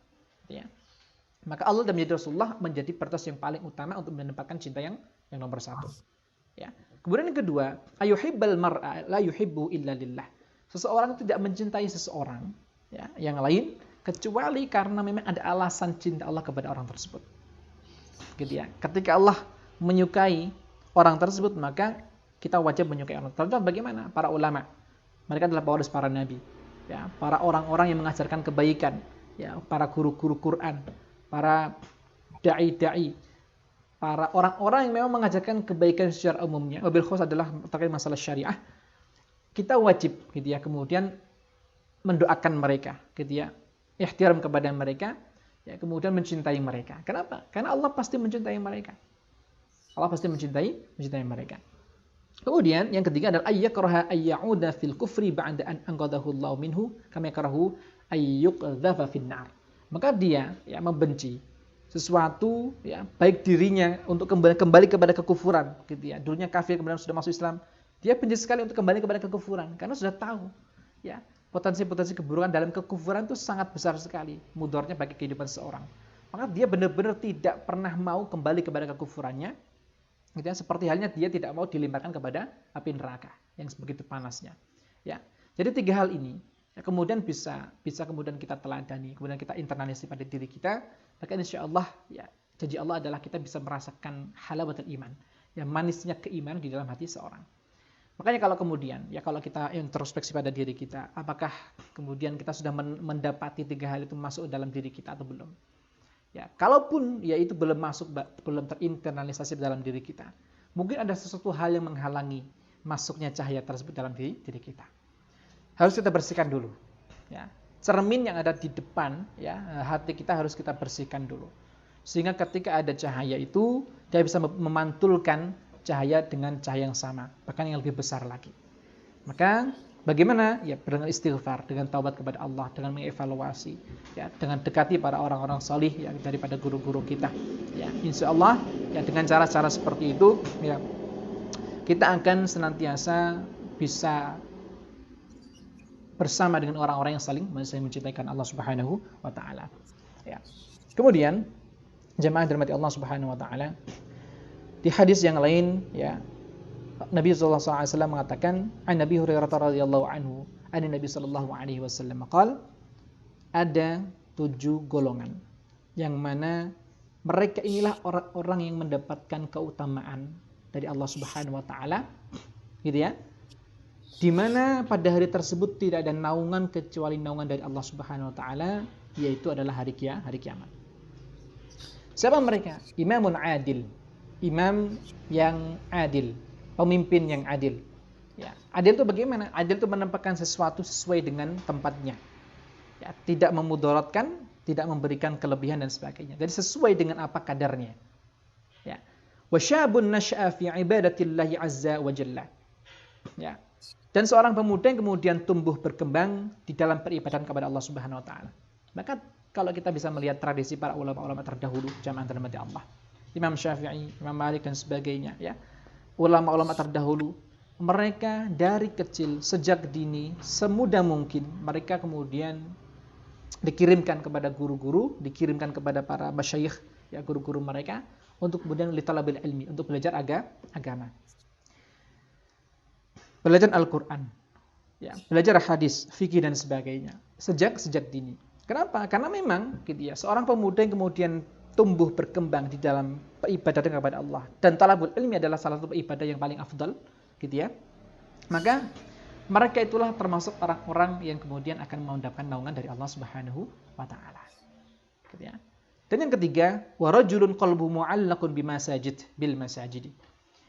Ya. Maka Allah dan Rasulullah menjadi prioritas yang paling utama untuk menempatkan cinta yang nomor satu. Ya. Kemudian yang kedua, ayuhibbal mar'a la yuhibbu illa lillah. Seseorang tidak mencintai seseorang ya, yang lain kecuali karena memang ada alasan cinta Allah kepada orang tersebut. Gitu ya. Ketika Allah menyukai orang tersebut, maka kita wajib menyukai orang tersebut. Contoh bagaimana? Para ulama. Mereka adalah pewaris para nabi. Ya, para orang-orang yang mengajarkan kebaikan, ya, para guru-guru Quran, para dai-dai, para orang-orang yang memang mengajarkan kebaikan secara umumnya. Wabil khos adalah terkait masalah syariah. Kita wajib gitu ya, kemudian mendoakan mereka, gitu ya. Ihtiram kepada mereka, ya, kemudian mencintai mereka. Kenapa? Karena Allah pasti mencintai mereka. Allah pasti mencintai mereka. Kemudian yang ketiga adalah ayyakraha ayyauda fil kufri ba'da an anqadahu Allah minhu kama yakrahu ayyuqdhafa fin nar. Maka dia ya membenci sesuatu ya baik dirinya untuk kembali kepada kekufuran gitu ya. Dulunya kafir kemudian sudah masuk Islam, dia benci sekali untuk kembali kepada kekufuran karena sudah tahu ya potensi-potensi keburukan dalam kekufuran itu sangat besar sekali mudaratnya bagi kehidupan seseorang. Maka dia benar-benar tidak pernah mau kembali kepada kekufurannya. Gitu ya, seperti halnya dia tidak mau dilemparkan kepada api neraka yang begitu panasnya. Ya. Jadi tiga hal ini ya, kemudian bisa kemudian kita teladani, kemudian kita internalisasi pada diri kita, maka insyaallah ya janji Allah adalah kita bisa merasakan halawatul iman, ya manisnya keimanan di dalam hati seorang. Makanya kalau kemudian ya kalau kita introspeksi pada diri kita, apakah kemudian kita sudah mendapati tiga hal itu masuk dalam diri kita atau belum? Ya, kalaupun ya itu belum masuk, belum terinternalisasi dalam diri kita, mungkin ada sesuatu hal yang menghalangi masuknya cahaya tersebut dalam diri kita. Harus kita bersihkan dulu. Ya, cermin yang ada di depan, ya hati kita harus kita bersihkan dulu, sehingga ketika ada cahaya itu dia bisa memantulkan cahaya dengan cahaya yang sama, bahkan yang lebih besar lagi. Maka bagaimana? Ya dengan istighfar, dengan taubat kepada Allah, dengan mengevaluasi, ya dengan dekati para orang-orang salih ya daripada guru-guru kita. Ya, insyaallah ya dengan cara-cara seperti itu ya kita akan senantiasa bisa bersama dengan orang-orang yang saling mencintai Allah Subhanahu wa taala. Ya. Kemudian jemaah dirahmati Allah Subhanahu wa taala, di hadis yang lain ya Nabi sallallahu alaihi wasallam mengatakan, "An Nabi Hurairah radhiyallahu anhu, an Nabi sallallahu alaihi wasallam qala, ada 7 golongan yang mana mereka inilah orang-orang yang mendapatkan keutamaan dari Allah Subhanahu wa taala." Gitu ya. Di mana pada hari tersebut tidak ada naungan kecuali naungan dari Allah Subhanahu wa taala, yaitu adalah hari kiamat. Siapa mereka? Imamun adil. Imam yang adil. Pemimpin yang adil. Ya, adil itu bagaimana? Adil itu menempatkan sesuatu sesuai dengan tempatnya. Ya, tidak memudaratkan, tidak memberikan kelebihan dan sebagainya. Jadi sesuai dengan apa kadarnya. Ya. Wa syabun nasha'a fi ibadatillahi azza wa jalla. Ya. Dan seorang pemuda yang kemudian tumbuh berkembang di dalam peribadahan kepada Allah Subhanahu wa taala. Maka kalau kita bisa melihat tradisi para ulama-ulama terdahulu, jamaah dirahmati Allah, Imam Syafi'i, Imam Malik dan sebagainya, ya. Ulama-ulama terdahulu mereka dari kecil sejak dini semudah mungkin mereka kemudian dikirimkan kepada guru-guru, dikirimkan kepada para masyayikh, ya guru-guru mereka untuk kemudian litalabil ilmi, untuk belajar agama. Belajar Al-Qur'an, ya, belajar hadis, fikih dan sebagainya sejak dini. Kenapa? Karena memang gitu ya, seorang pemuda yang kemudian tumbuh berkembang di dalam peribadatan kepada Allah dan talabul ilmi adalah salah satu ibadah yang paling afdal, gitu ya. Maka mereka itulah termasuk orang-orang yang kemudian akan mendapatkan naungan dari Allah Subhanahu wa taala. Gitu ya. Dan yang ketiga, wa rajulun qalbuhu mu'allaqun bil masajid.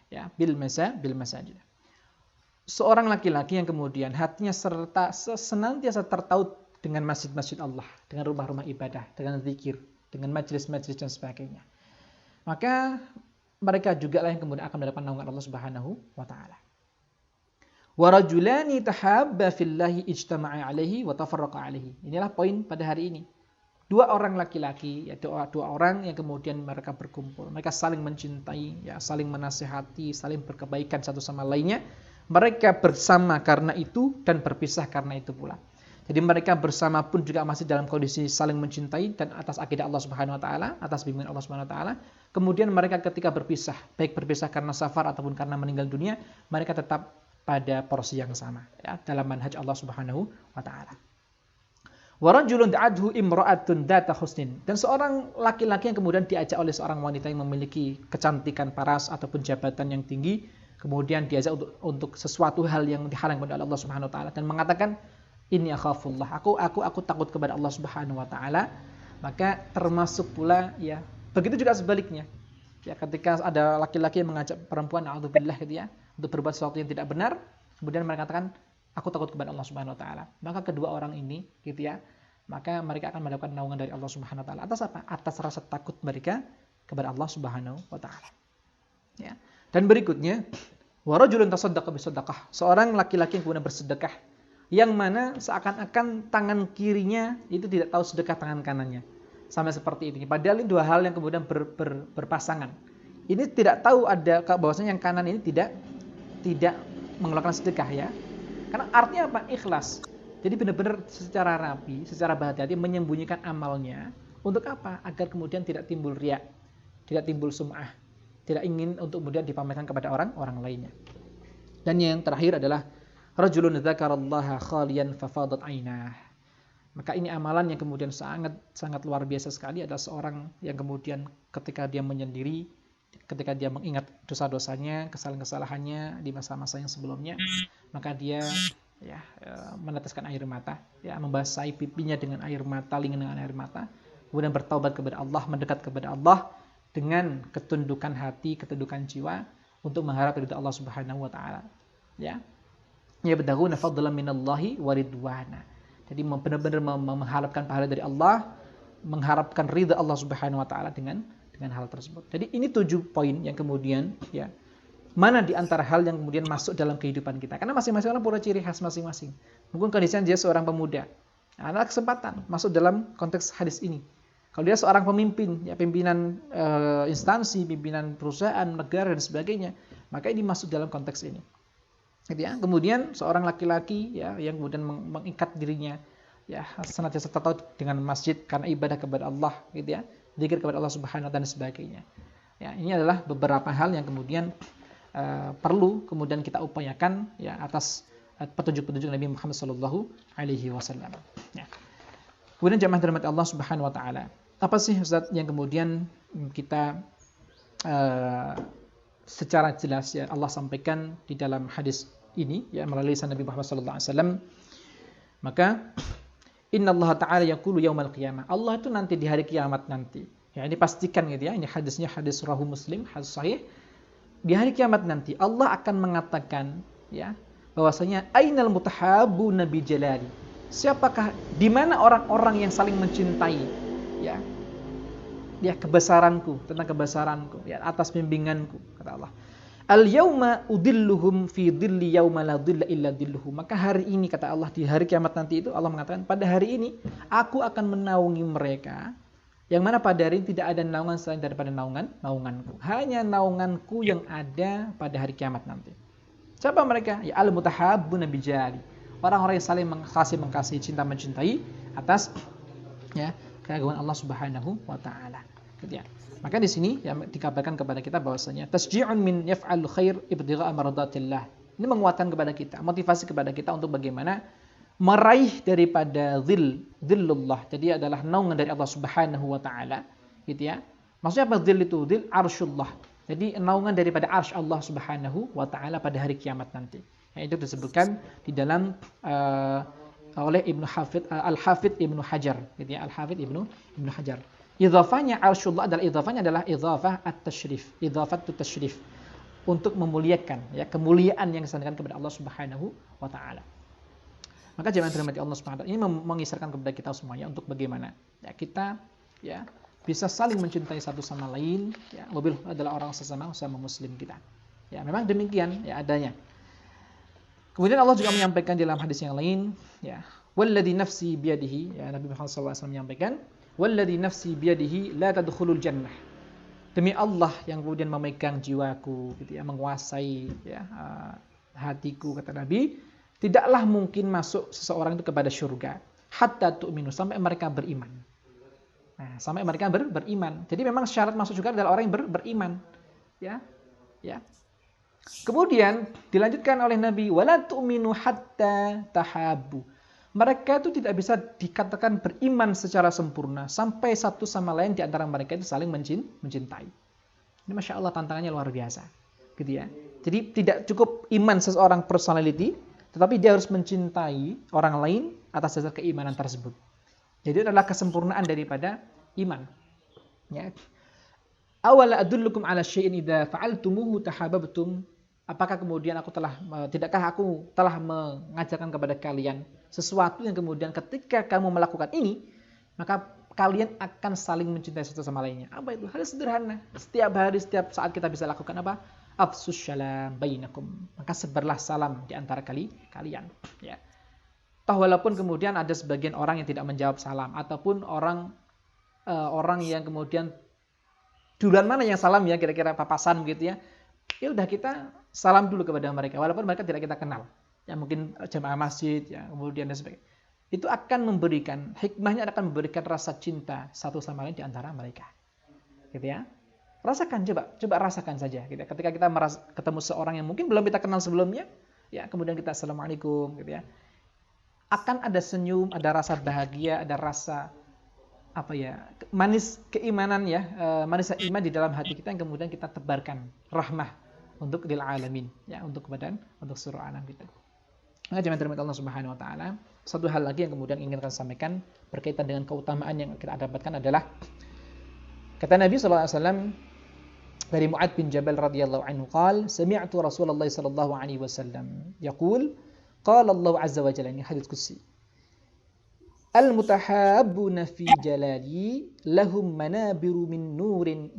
Ya, bil masajid. Seorang laki-laki yang kemudian hatinya senantiasa tertaut dengan masjid-masjid Allah, dengan rumah-rumah ibadah, dengan zikir, dengan majelis-majelis dan sebagainya. Maka mereka juga lah yang kemudian akan mendapatkan naungan Allah Subhanahu wa taala. Wa rajulani tahabba fillahi ijtama'a alaihi wa tafarraqa alaihi. Inilah poin pada hari ini. Dua orang laki-laki, ya, dua orang yang kemudian mereka berkumpul, mereka saling mencintai, ya, saling menasihati, saling berkebaikan satu sama lainnya. Mereka bersama karena itu dan berpisah karena itu pula. Jadi mereka bersama pun juga masih dalam kondisi saling mencintai dan atas akidah Allah Subhanahu wa taala, atas bimbingan Allah Subhanahu wa taala. Kemudian mereka ketika berpisah, baik berpisah karena safar ataupun karena meninggal dunia, mereka tetap pada porsi yang sama, ya, dalam manhaj Allah Subhanahu wa taala. Wa rajulun da'adhu imra'atun dzata husnin, dan seorang laki-laki yang kemudian diajak oleh seorang wanita yang memiliki kecantikan paras ataupun jabatan yang tinggi, kemudian diajak untuk sesuatu hal yang dihalang oleh Allah Subhanahu wa taala dan mengatakan inni akhafullah, aku takut kepada Allah Subhanahu wa taala. Maka termasuk pula, ya, begitu juga sebaliknya. Ya, ketika ada laki-laki yang mengajak perempuan a'udzubillah gitu ya, untuk berbuat sesuatu yang tidak benar, kemudian mereka katakan aku takut kepada Allah Subhanahu wa taala. Maka kedua orang ini gitu ya, maka mereka akan mendapatkan naungan dari Allah Subhanahu wa taala. Atas apa? Atas rasa takut mereka kepada Allah Subhanahu wa taala. Ya. Dan berikutnya, wa rajulun tasaddaqa bisadaqah, seorang laki-laki yang kemudian bersedekah, yang mana seakan-akan tangan kirinya itu tidak tahu sedekah tangan kanannya. Sampai seperti ini. Padahal ini dua hal yang kemudian berpasangan. Ini tidak tahu ada bahwasanya yang kanan ini tidak mengeluarkan sedekah, ya. Karena artinya apa? Ikhlas. Jadi benar-benar secara rapi, secara berhati-hati menyembunyikan amalnya. Untuk apa? Agar kemudian tidak timbul riya, tidak timbul sum'ah, tidak ingin untuk kemudian dipamerkan kepada orang lainnya. Dan yang terakhir adalah rajulun dzakarallaha khaliyan fafadat ainah. Maka ini amalan yang kemudian sangat luar biasa sekali. Ada seorang yang kemudian ketika dia menyendiri, ketika dia mengingat dosa-dosanya, kesalahan-kesalahannya di masa-masa yang sebelumnya, maka dia, ya, meneteskan air mata, ya, membasahi pipinya dengan air mata, lingan dengan air mata, kemudian bertaubat kepada Allah, mendekat kepada Allah dengan ketundukan hati, ketundukan jiwa untuk mengharap ridha Allah Subhanahu wa taala. Ya. Yabtaghuna fadlan minallahi wa ridwana. Jadi benar-benar mengharapkan pahala dari Allah, mengharapkan ridha Allah Subhanahu wa taala dengan hal tersebut. Jadi ini 7 poin yang kemudian, ya, mana di antara hal yang kemudian masuk dalam kehidupan kita. Karena masing-masing orang punya ciri khas masing-masing. Mungkin kondisinya dia seorang pemuda, ada kesempatan masuk dalam konteks hadis ini. Kalau dia seorang pemimpin, ya, pimpinan instansi, pimpinan perusahaan, negara dan sebagainya, maka ini masuk dalam konteks ini. Gitu ya. Kemudian seorang laki-laki, ya, yang kemudian mengikat dirinya, ya, senantiasa tertaut dengan masjid karena ibadah kepada Allah, gitu ya, zikir kepada Allah Subhanahu wa taala dan sebagainya. Ya, ini adalah beberapa hal yang kemudian perlu kemudian kita upayakan, ya, atas petunjuk-petunjuk Nabi Muhammad sallallahu alaihi wasallam. Ya. Kemudian jemaah dirahmati Allah Subhanahu wa taala. Apa sih, Ustaz, yang kemudian kita secara jelas, ya, Allah sampaikan di dalam hadis ini, ya, melalui lisan Nabi Muhammad sallallahu alaihi wasallam? Maka innallaha ta'ala yaqulu yaumal qiyamah. Allah itu nanti di hari kiamat nanti. Ya, ini pastikan gitu ya. Ini hadisnya hadis rahu Muslim, hadis sahih. Di hari kiamat nanti Allah akan mengatakan, ya, bahwasanya ainal mutahabbuna bi jalali. Siapakah, di mana orang-orang yang saling mencintai, ya. Ya, kebesaranku, tentang kebesaranku, ya, atas bimbinganku, kata Allah. Al-yauma udilluhum fi dhilli yauma la dhilla illa dhilluhu. Maka hari ini, kata Allah, di hari kiamat nanti itu Allah mengatakan, pada hari ini aku akan menaungi mereka, yang mana pada hari ini tidak ada naungan selain daripada naunganku. Hanya naunganku yang ada pada hari kiamat nanti. Siapa mereka? Ya al-mutahabbuna bijali. Orang-orang yang saling mengasihi, cinta mencintai atas ya keagungan Allah Subhanahu wa taala. Gitu ya. Maka di sini ya dikabarkan kepada kita bahwasanya tasji'un min yaf'al khair ibtigha'a maradatillah. Ini menguatkan kepada kita, motivasi kepada kita untuk bagaimana meraih daripada dhillullah. Jadi adalah naungan dari Allah Subhanahu wa taala, gitu ya. Maksudnya apa dhill itu? Dhill arsyullah. Jadi naungan daripada arsy Allah Subhanahu wa taala pada hari kiamat nanti. Ya, itu disebutkan di dalam oleh Al-Hafidh Ibnu Hajar, gitu ya. Al-Hafidh Ibnu Hajar. Idhafahnya arsyullah adalah idhafah at-tasyrif, idhafatut tasyrif, untuk memuliakan ya, kemuliaan yang disandarkan kepada Allah Subhanahu wa taala. Maka jemaah dirahmati Allah Subhanahu wa taala, ini mengisarkan kepada kita semuanya untuk bagaimana ya kita ya bisa saling mencintai satu sama lain ya, mobil adalah orang sesama muslim kita. Ya, memang demikian ya adanya. Kemudian Allah juga menyampaikan dalam hadis yang lain ya, walladzi nafsi biyadihi, ya Nabi Muhammad SAW menyampaikan, walladzi nafsi biyadihi la tadkhulul jannah. Demi Allah yang kemudian memegang jiwaku gitu ya, menguasai ya hatiku, kata Nabi, tidaklah mungkin masuk seseorang itu kepada surga hatta tu'minu, sampai mereka beriman. Nah, sampai mereka beriman. Jadi memang syarat masuk surga adalah orang yang beriman. Ya. Ya. Kemudian dilanjutkan oleh Nabi, wala tu'minu hatta tahabbu. Mereka itu tidak bisa dikatakan beriman secara sempurna sampai satu sama lain di antara mereka itu saling mencintai. Ini Masya Allah tantangannya luar biasa. Gitu ya. Jadi tidak cukup iman seseorang personality, tetapi dia harus mencintai orang lain atas dasar keimanan tersebut. Jadi itu adalah kesempurnaan daripada iman. Ya. Awala adullukum ala syai'in idza fa'altumuhu tahabbtum. Apakah kemudian tidakkah aku telah mengajarkan kepada kalian sesuatu yang kemudian ketika kamu melakukan ini, maka kalian akan saling mencintai satu sama lainnya. Apa itu? Hal sederhana. Setiap hari, setiap saat kita bisa lakukan apa? Afsus syalam bainakum. Maka sebarlah salam di antara kalian. Ya. Toh walaupun kemudian ada sebagian orang yang tidak menjawab salam, ataupun orang yang kemudian duluan mana yang salam ya, kira-kira papasan begitu ya. Ya udah kita salam dulu kepada mereka walaupun mereka tidak kita kenal. Ya mungkin jemaah masjid ya, kemudian dan sebagainya. Itu akan memberikan hikmahnya, akan memberikan rasa cinta satu sama lain di antara mereka. Gitu ya. Rasakan, coba rasakan saja gitu ya. Ketika kita ketemu seorang yang mungkin belum kita kenal sebelumnya, ya kemudian kita assalamualaikum gitu ya. Akan ada senyum, ada rasa bahagia, ada rasa manis keimanan ya, manis iman di dalam hati kita yang kemudian kita tebarkan rahmah untuk lil alamin ya, untuk seluruh alam kita. Nah, jemaah dirahmati Allah Subhanahu wa taala, satu hal lagi yang kemudian ingin saya sampaikan berkaitan dengan keutamaan yang kita dapatkan adalah kata Nabi sallallahu alaihi wasallam dari Mu'adz bin Jabal radhiyallahu anhu qala sami'tu Rasulullah sallallahu alaihi wasallam yaqul qala Allah azza wa jalla, ini hadits qudsi, al-mutahabbuna fi jalali lahum manabiru min nurin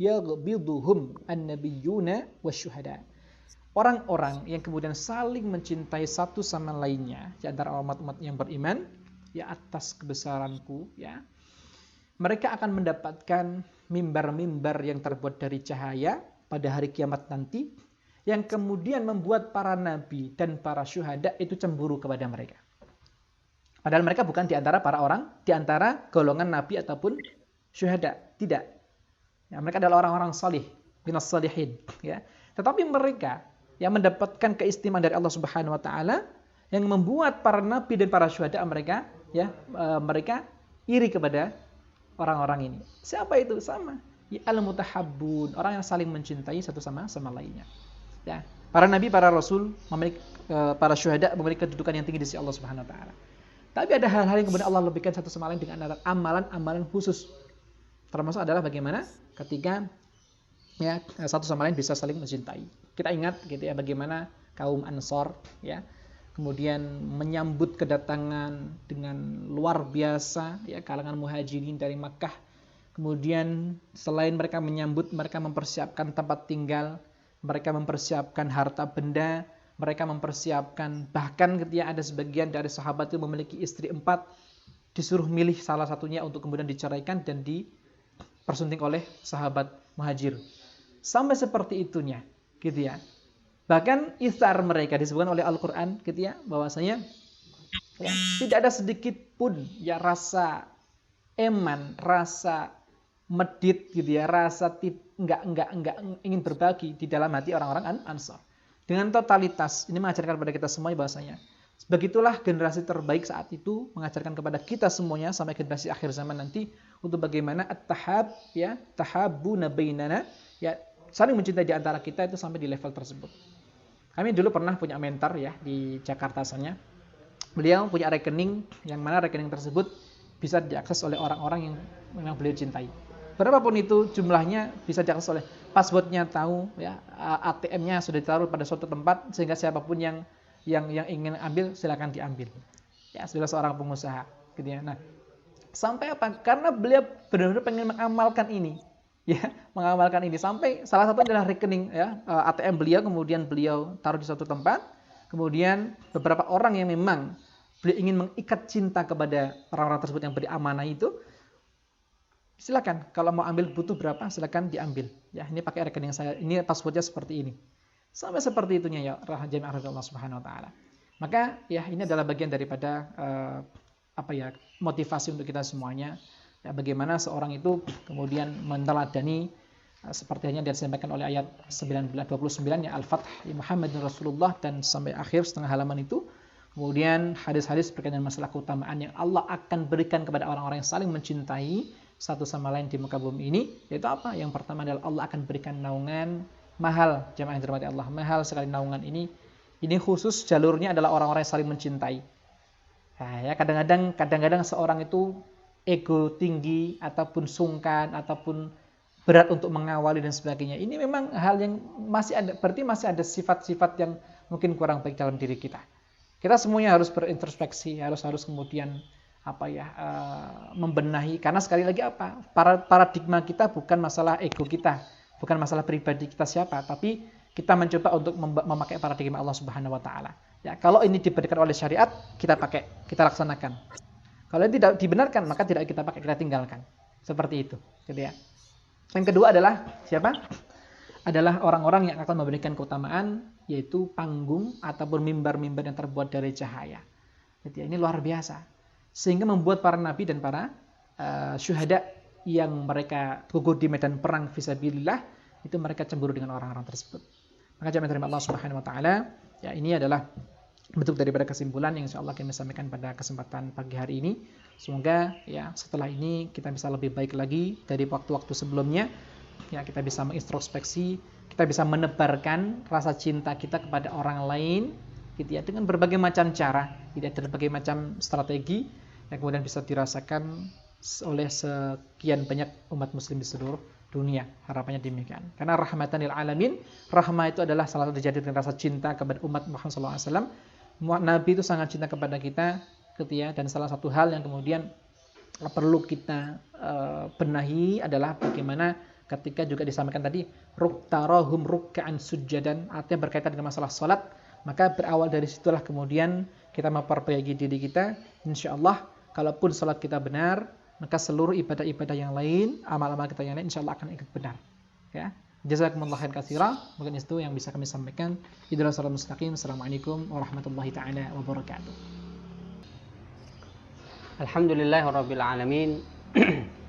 yaghbiduhum an-nabiyyuna wasyuhada. Orang-orang yang kemudian saling mencintai satu sama lainnya di antara umat-umat yang beriman ya atas kebesaranku ya, mereka akan mendapatkan mimbar-mimbar yang terbuat dari cahaya pada hari kiamat nanti, yang kemudian membuat para nabi dan para syuhada itu cemburu kepada mereka. Padahal mereka bukan di antara di antara golongan nabi ataupun syuhada, tidak. Ya, mereka adalah orang-orang salih, minas salihin. Ya. Tetapi mereka yang mendapatkan keistimewaan dari Allah Subhanahu Wa Taala, yang membuat para nabi dan para syuhada mereka iri kepada orang-orang ini. Siapa itu? Sama. Ya, al-mutahabbun, orang yang saling mencintai satu sama lainnya. Ya. Para nabi, para rasul, para syuhada memiliki kedudukan yang tinggi di sisi Allah Subhanahu Wa Taala. Tapi ada hal-hal yang kemudian Allah lebihkan satu sama lain dengan amalan-amalan khusus. Termasuk adalah bagaimana ketika ya satu sama lain bisa saling mencintai. Kita ingat gitu ya bagaimana kaum Ansor ya kemudian menyambut kedatangan dengan luar biasa ya kalangan muhajirin dari Makkah. Kemudian selain mereka menyambut, mereka mempersiapkan tempat tinggal, mereka mempersiapkan harta benda, mereka mempersiapkan, bahkan ketika ada sebagian dari sahabat itu memiliki istri 4, disuruh milih salah satunya untuk kemudian diceraikan dan dipersunting oleh sahabat muhajir. Sampai seperti itunya, gitu ya. Bahkan isar mereka disebutkan oleh Al-Qur'an gitu ya, bahwasanya ya, tidak ada sedikit pun ya rasa eman, rasa medit gitu ya, rasa enggak ingin berbagi di dalam hati orang-orang Ansar. Dengan totalitas ini mengajarkan kepada kita semuanya bahwasanya begitulah generasi terbaik saat itu mengajarkan kepada kita semuanya sampai generasi akhir zaman nanti untuk bagaimana at-tahab ya, tahabbuna bainana ya, saling mencintai di antara kita itu sampai di level tersebut. Kami dulu pernah punya mentor ya di Jakarta asalnya. Beliau punya rekening yang mana rekening tersebut bisa diakses oleh orang-orang yang memang beliau cintai. Berapapun itu jumlahnya bisa diakses oleh passwordnya tahu ya, ATM-nya sudah ditaruh pada suatu tempat sehingga siapapun yang ingin ambil silakan diambil. Ya, sudah seorang pengusaha gitu ya. Nah, sampai apa? Karena beliau benar-benar pengen mengamalkan ini. Ya, mengamalkan ini sampai salah satu adalah rekening ya, ATM beliau kemudian beliau taruh di suatu tempat. Kemudian beberapa orang yang memang beliau ingin mengikat cinta kepada orang-orang tersebut yang beri amanah itu, silakan kalau mau ambil butuh berapa silakan diambil. Ya, ini pakai rekening saya. Ini passwordnya seperti ini. Sampai seperti itunya ya jami'ah Allah Subhanahu wa taala. Maka ya ini adalah bagian daripada motivasi untuk kita semuanya. Ya, bagaimana seorang itu kemudian meneladani seperti yang disampaikan oleh ayat 29 ya Al-Fath ya Muhammadun Rasulullah dan sampai akhir setengah halaman itu. Kemudian hadis-hadis berkaitan dengan masalah keutamaan yang Allah akan berikan kepada orang-orang yang saling mencintai satu sama lain di muka bumi ini, yaitu apa? Yang pertama adalah Allah akan berikan naungan mahal, jemaah yang dirahmati Allah, mahal sekali naungan ini. Ini khusus jalurnya adalah orang-orang yang saling mencintai. Nah, ya kadang-kadang seorang itu ego tinggi ataupun sungkan ataupun berat untuk mengawali dan sebagainya. Ini memang hal yang masih ada, berarti masih ada sifat-sifat yang mungkin kurang baik dalam diri kita. Kita semuanya harus berintrospeksi, harus kemudian membenahi. Karena sekali lagi paradigma kita bukan masalah ego kita, bukan masalah pribadi kita siapa, tapi kita mencoba untuk memakai paradigma Allah Subhanahu wa taala. Ya, kalau ini diberikan oleh syariat, kita pakai, kita laksanakan. Kalau ini tidak dibenarkan, maka tidak kita pakai, kita tinggalkan. Seperti itu, gitu ya. Yang kedua adalah siapa? Adalah orang-orang yang akan memberikan keutamaan, yaitu panggung ataupun mimbar-mimbar yang terbuat dari cahaya. Gitu ya, ini luar biasa. Sehingga membuat para nabi dan para syuhada yang mereka gugur di medan perang fisabilillah, itu mereka cemburu dengan orang-orang tersebut. Maka jamaah dari Allah Subhanahu wa taala, ya ini adalah bentuk daripada kesimpulan yang insyaallah kami sampaikan pada kesempatan pagi hari ini. Semoga ya setelah ini kita bisa lebih baik lagi dari waktu-waktu sebelumnya. Ya, kita bisa mengintrospeksi, kita bisa menebarkan rasa cinta kita kepada orang lain gitu ya, dengan berbagai macam cara, tidak berbagai macam strategi yang kemudian bisa dirasakan oleh sekian banyak umat muslim di seluruh dunia. Harapannya demikian. Karena rahmatan lil alamin, rahmah itu adalah salah satu dengan rasa cinta kepada umat Muhammad SAW. Nabi itu sangat cinta kepada kita gitu ya, dan salah satu hal yang kemudian perlu kita benahi adalah bagaimana ketika juga disampaikan tadi ruktarahum ruk'an sujadan, artinya berkaitan dengan masalah salat, maka berawal dari situlah kemudian kita memperbaiki diri kita. Insyaallah kalaupun salat kita benar, maka seluruh ibadah-ibadah yang lain, amal-amal kita yang lain insyaallah akan ikut benar. Ya. Jazakumullah khairan katsira. Mungkin itu yang bisa kami sampaikan. Ihdinas shiratal mustaqim. Assalamualaikum warahmatullahi taala wabarakatuh.
Alhamdulillahirabbil alamin.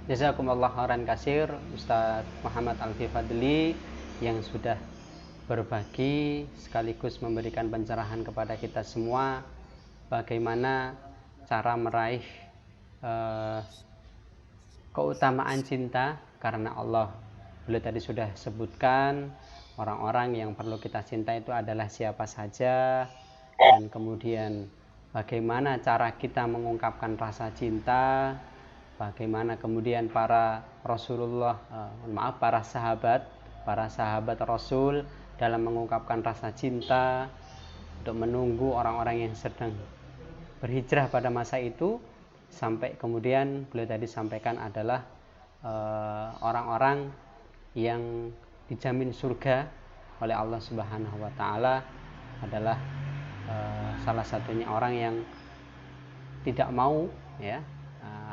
Jazakumullah khairan katsir Ustaz Muhammad Alfi Fadli yang sudah berbagi sekaligus memberikan pencerahan kepada kita semua bagaimana cara meraih keutamaan cinta karena Allah. Beliau tadi sudah sebutkan orang-orang yang perlu kita cinta itu adalah siapa saja, dan kemudian bagaimana cara kita mengungkapkan rasa cinta, bagaimana kemudian para sahabat Rasul dalam mengungkapkan rasa cinta untuk menunggu orang-orang yang sedang berhijrah pada masa itu, sampai kemudian beliau tadi sampaikan adalah orang-orang yang dijamin surga oleh Allah Subhanahu wa taala adalah salah satunya orang yang tidak mau ya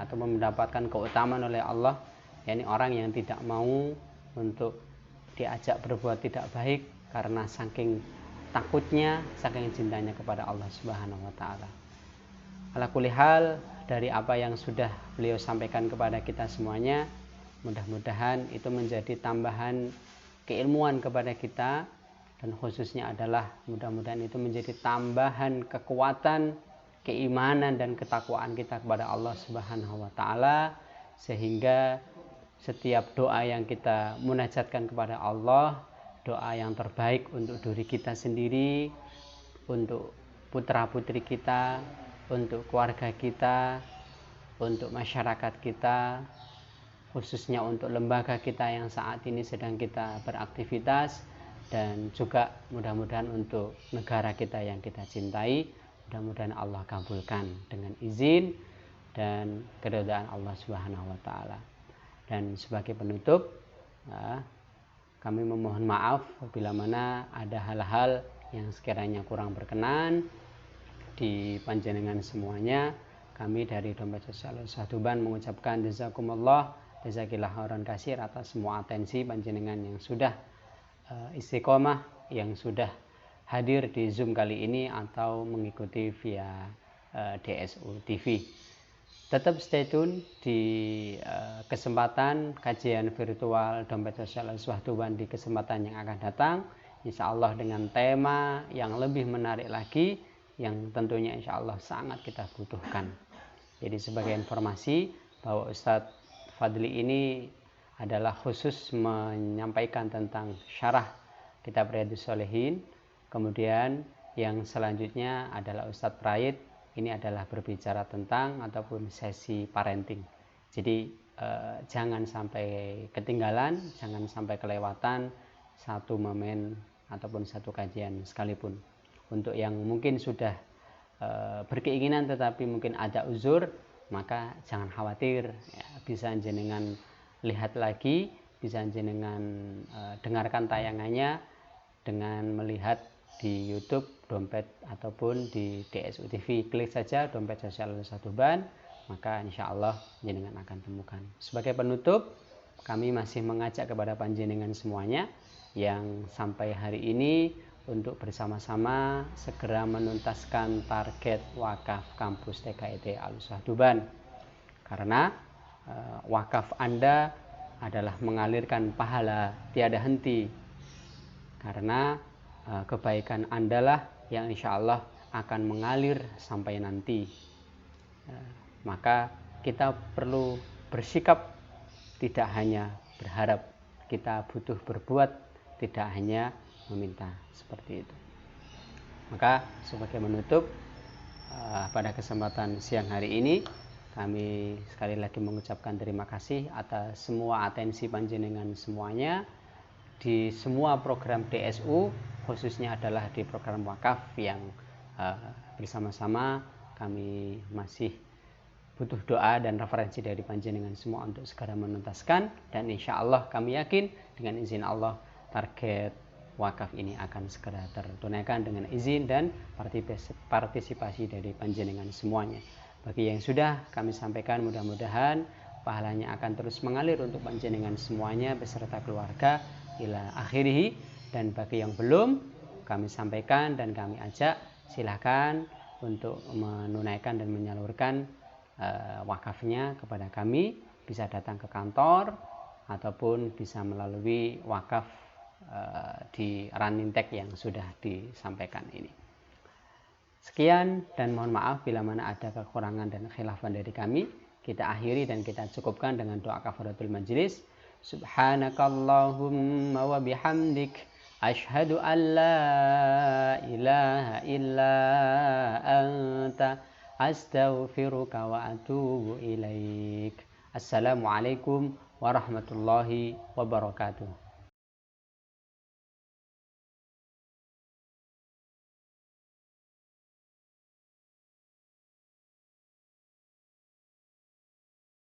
atau mendapatkan keutamaan oleh Allah, yakni orang yang tidak mau untuk diajak berbuat tidak baik karena saking takutnya, saking cintanya kepada Allah Subhanahu wa taala. Ala kulli hal, dari apa yang sudah beliau sampaikan kepada kita semuanya, mudah-mudahan itu menjadi tambahan keilmuan kepada kita, dan khususnya adalah mudah-mudahan itu menjadi tambahan kekuatan keimanan dan ketakwaan kita kepada Allah Subhanahu wa taala, sehingga setiap doa yang kita munajatkan kepada Allah, doa yang terbaik untuk diri kita sendiri, untuk putra-putri kita, untuk keluarga kita, untuk masyarakat kita, khususnya untuk lembaga kita yang saat ini sedang kita beraktivitas, dan juga mudah-mudahan untuk negara kita yang kita cintai, mudah-mudahan Allah kabulkan dengan izin dan keridhaan Allah Subhanahu wa taala. Dan sebagai penutup, kami memohon maaf bila mana ada hal-hal yang sekiranya kurang berkenan di panjenengan semuanya. Kami dari Dompet Sosial Al-Ustadz Tuban mengucapkan jazakumullah, jazakillah khairan katsir atas semua atensi panjenengan yang sudah istiqomah, yang sudah hadir di Zoom kali ini atau mengikuti via DSU TV. Tetap stay tune di kesempatan kajian virtual Dompet Sosial Al-Ustadz Tuban di kesempatan yang akan datang, insya Allah dengan tema yang lebih menarik lagi, yang tentunya insya Allah sangat kita butuhkan. Jadi sebagai informasi bahwa Ustadz Fadli ini adalah khusus menyampaikan tentang syarah kitab Riyadhus Shalihin. Kemudian yang selanjutnya adalah Ustadz Praid, ini adalah berbicara tentang ataupun sesi parenting. Jadi jangan sampai ketinggalan, jangan sampai kelewatan satu momen ataupun satu kajian sekalipun. Untuk yang mungkin sudah berkeinginan tetapi mungkin ada uzur, maka jangan khawatir, ya, bisa jenengan lihat lagi, bisa jenengan dengarkan tayangannya dengan melihat di YouTube Dompet ataupun di DSU TV. Klik saja Dompet Sosial Al-Ustadz Tuban, maka insya Allah jenengan akan temukan. Sebagai penutup, kami masih mengajak kepada panjenengan semuanya yang sampai hari ini untuk bersama-sama segera menuntaskan target wakaf kampus TKIT Al-Ustadz Tuban, karena wakaf Anda adalah mengalirkan pahala tiada henti, karena kebaikan Anda lah yang insya Allah akan mengalir sampai nanti. Maka kita perlu bersikap, tidak hanya berharap, kita butuh berbuat, tidak hanya meminta, seperti itu. Maka sebagai menutup, pada kesempatan siang hari ini kami sekali lagi mengucapkan terima kasih atas semua atensi panjenengan semuanya di semua program DSU, khususnya adalah di program wakaf yang bersama-sama kami masih butuh doa dan referensi dari panjenengan semua untuk segera menuntaskan, dan insya Allah kami yakin dengan izin Allah target wakaf ini akan segera tertunaikan dengan izin dan partisipasi dari panjenengan semuanya. Bagi yang sudah kami sampaikan, mudah-mudahan pahalanya akan terus mengalir untuk panjenengan semuanya beserta keluarga ila akhirih. Dan bagi yang belum kami sampaikan dan kami ajak, silakan untuk menunaikan dan menyalurkan wakafnya kepada kami, bisa datang ke kantor ataupun bisa melalui wakaf di running tag yang sudah disampaikan ini. Sekian dan mohon maaf bila mana ada kekurangan dan khilafan dari kami. Kita akhiri dan kita cukupkan dengan doa kafaratul majlis. Subhanakallahumma wa bihamdik, asyhadu an la ilaha illa anta, astaghfiruka wa atubu ilaik. Assalamualaikum warahmatullahi wabarakatuh.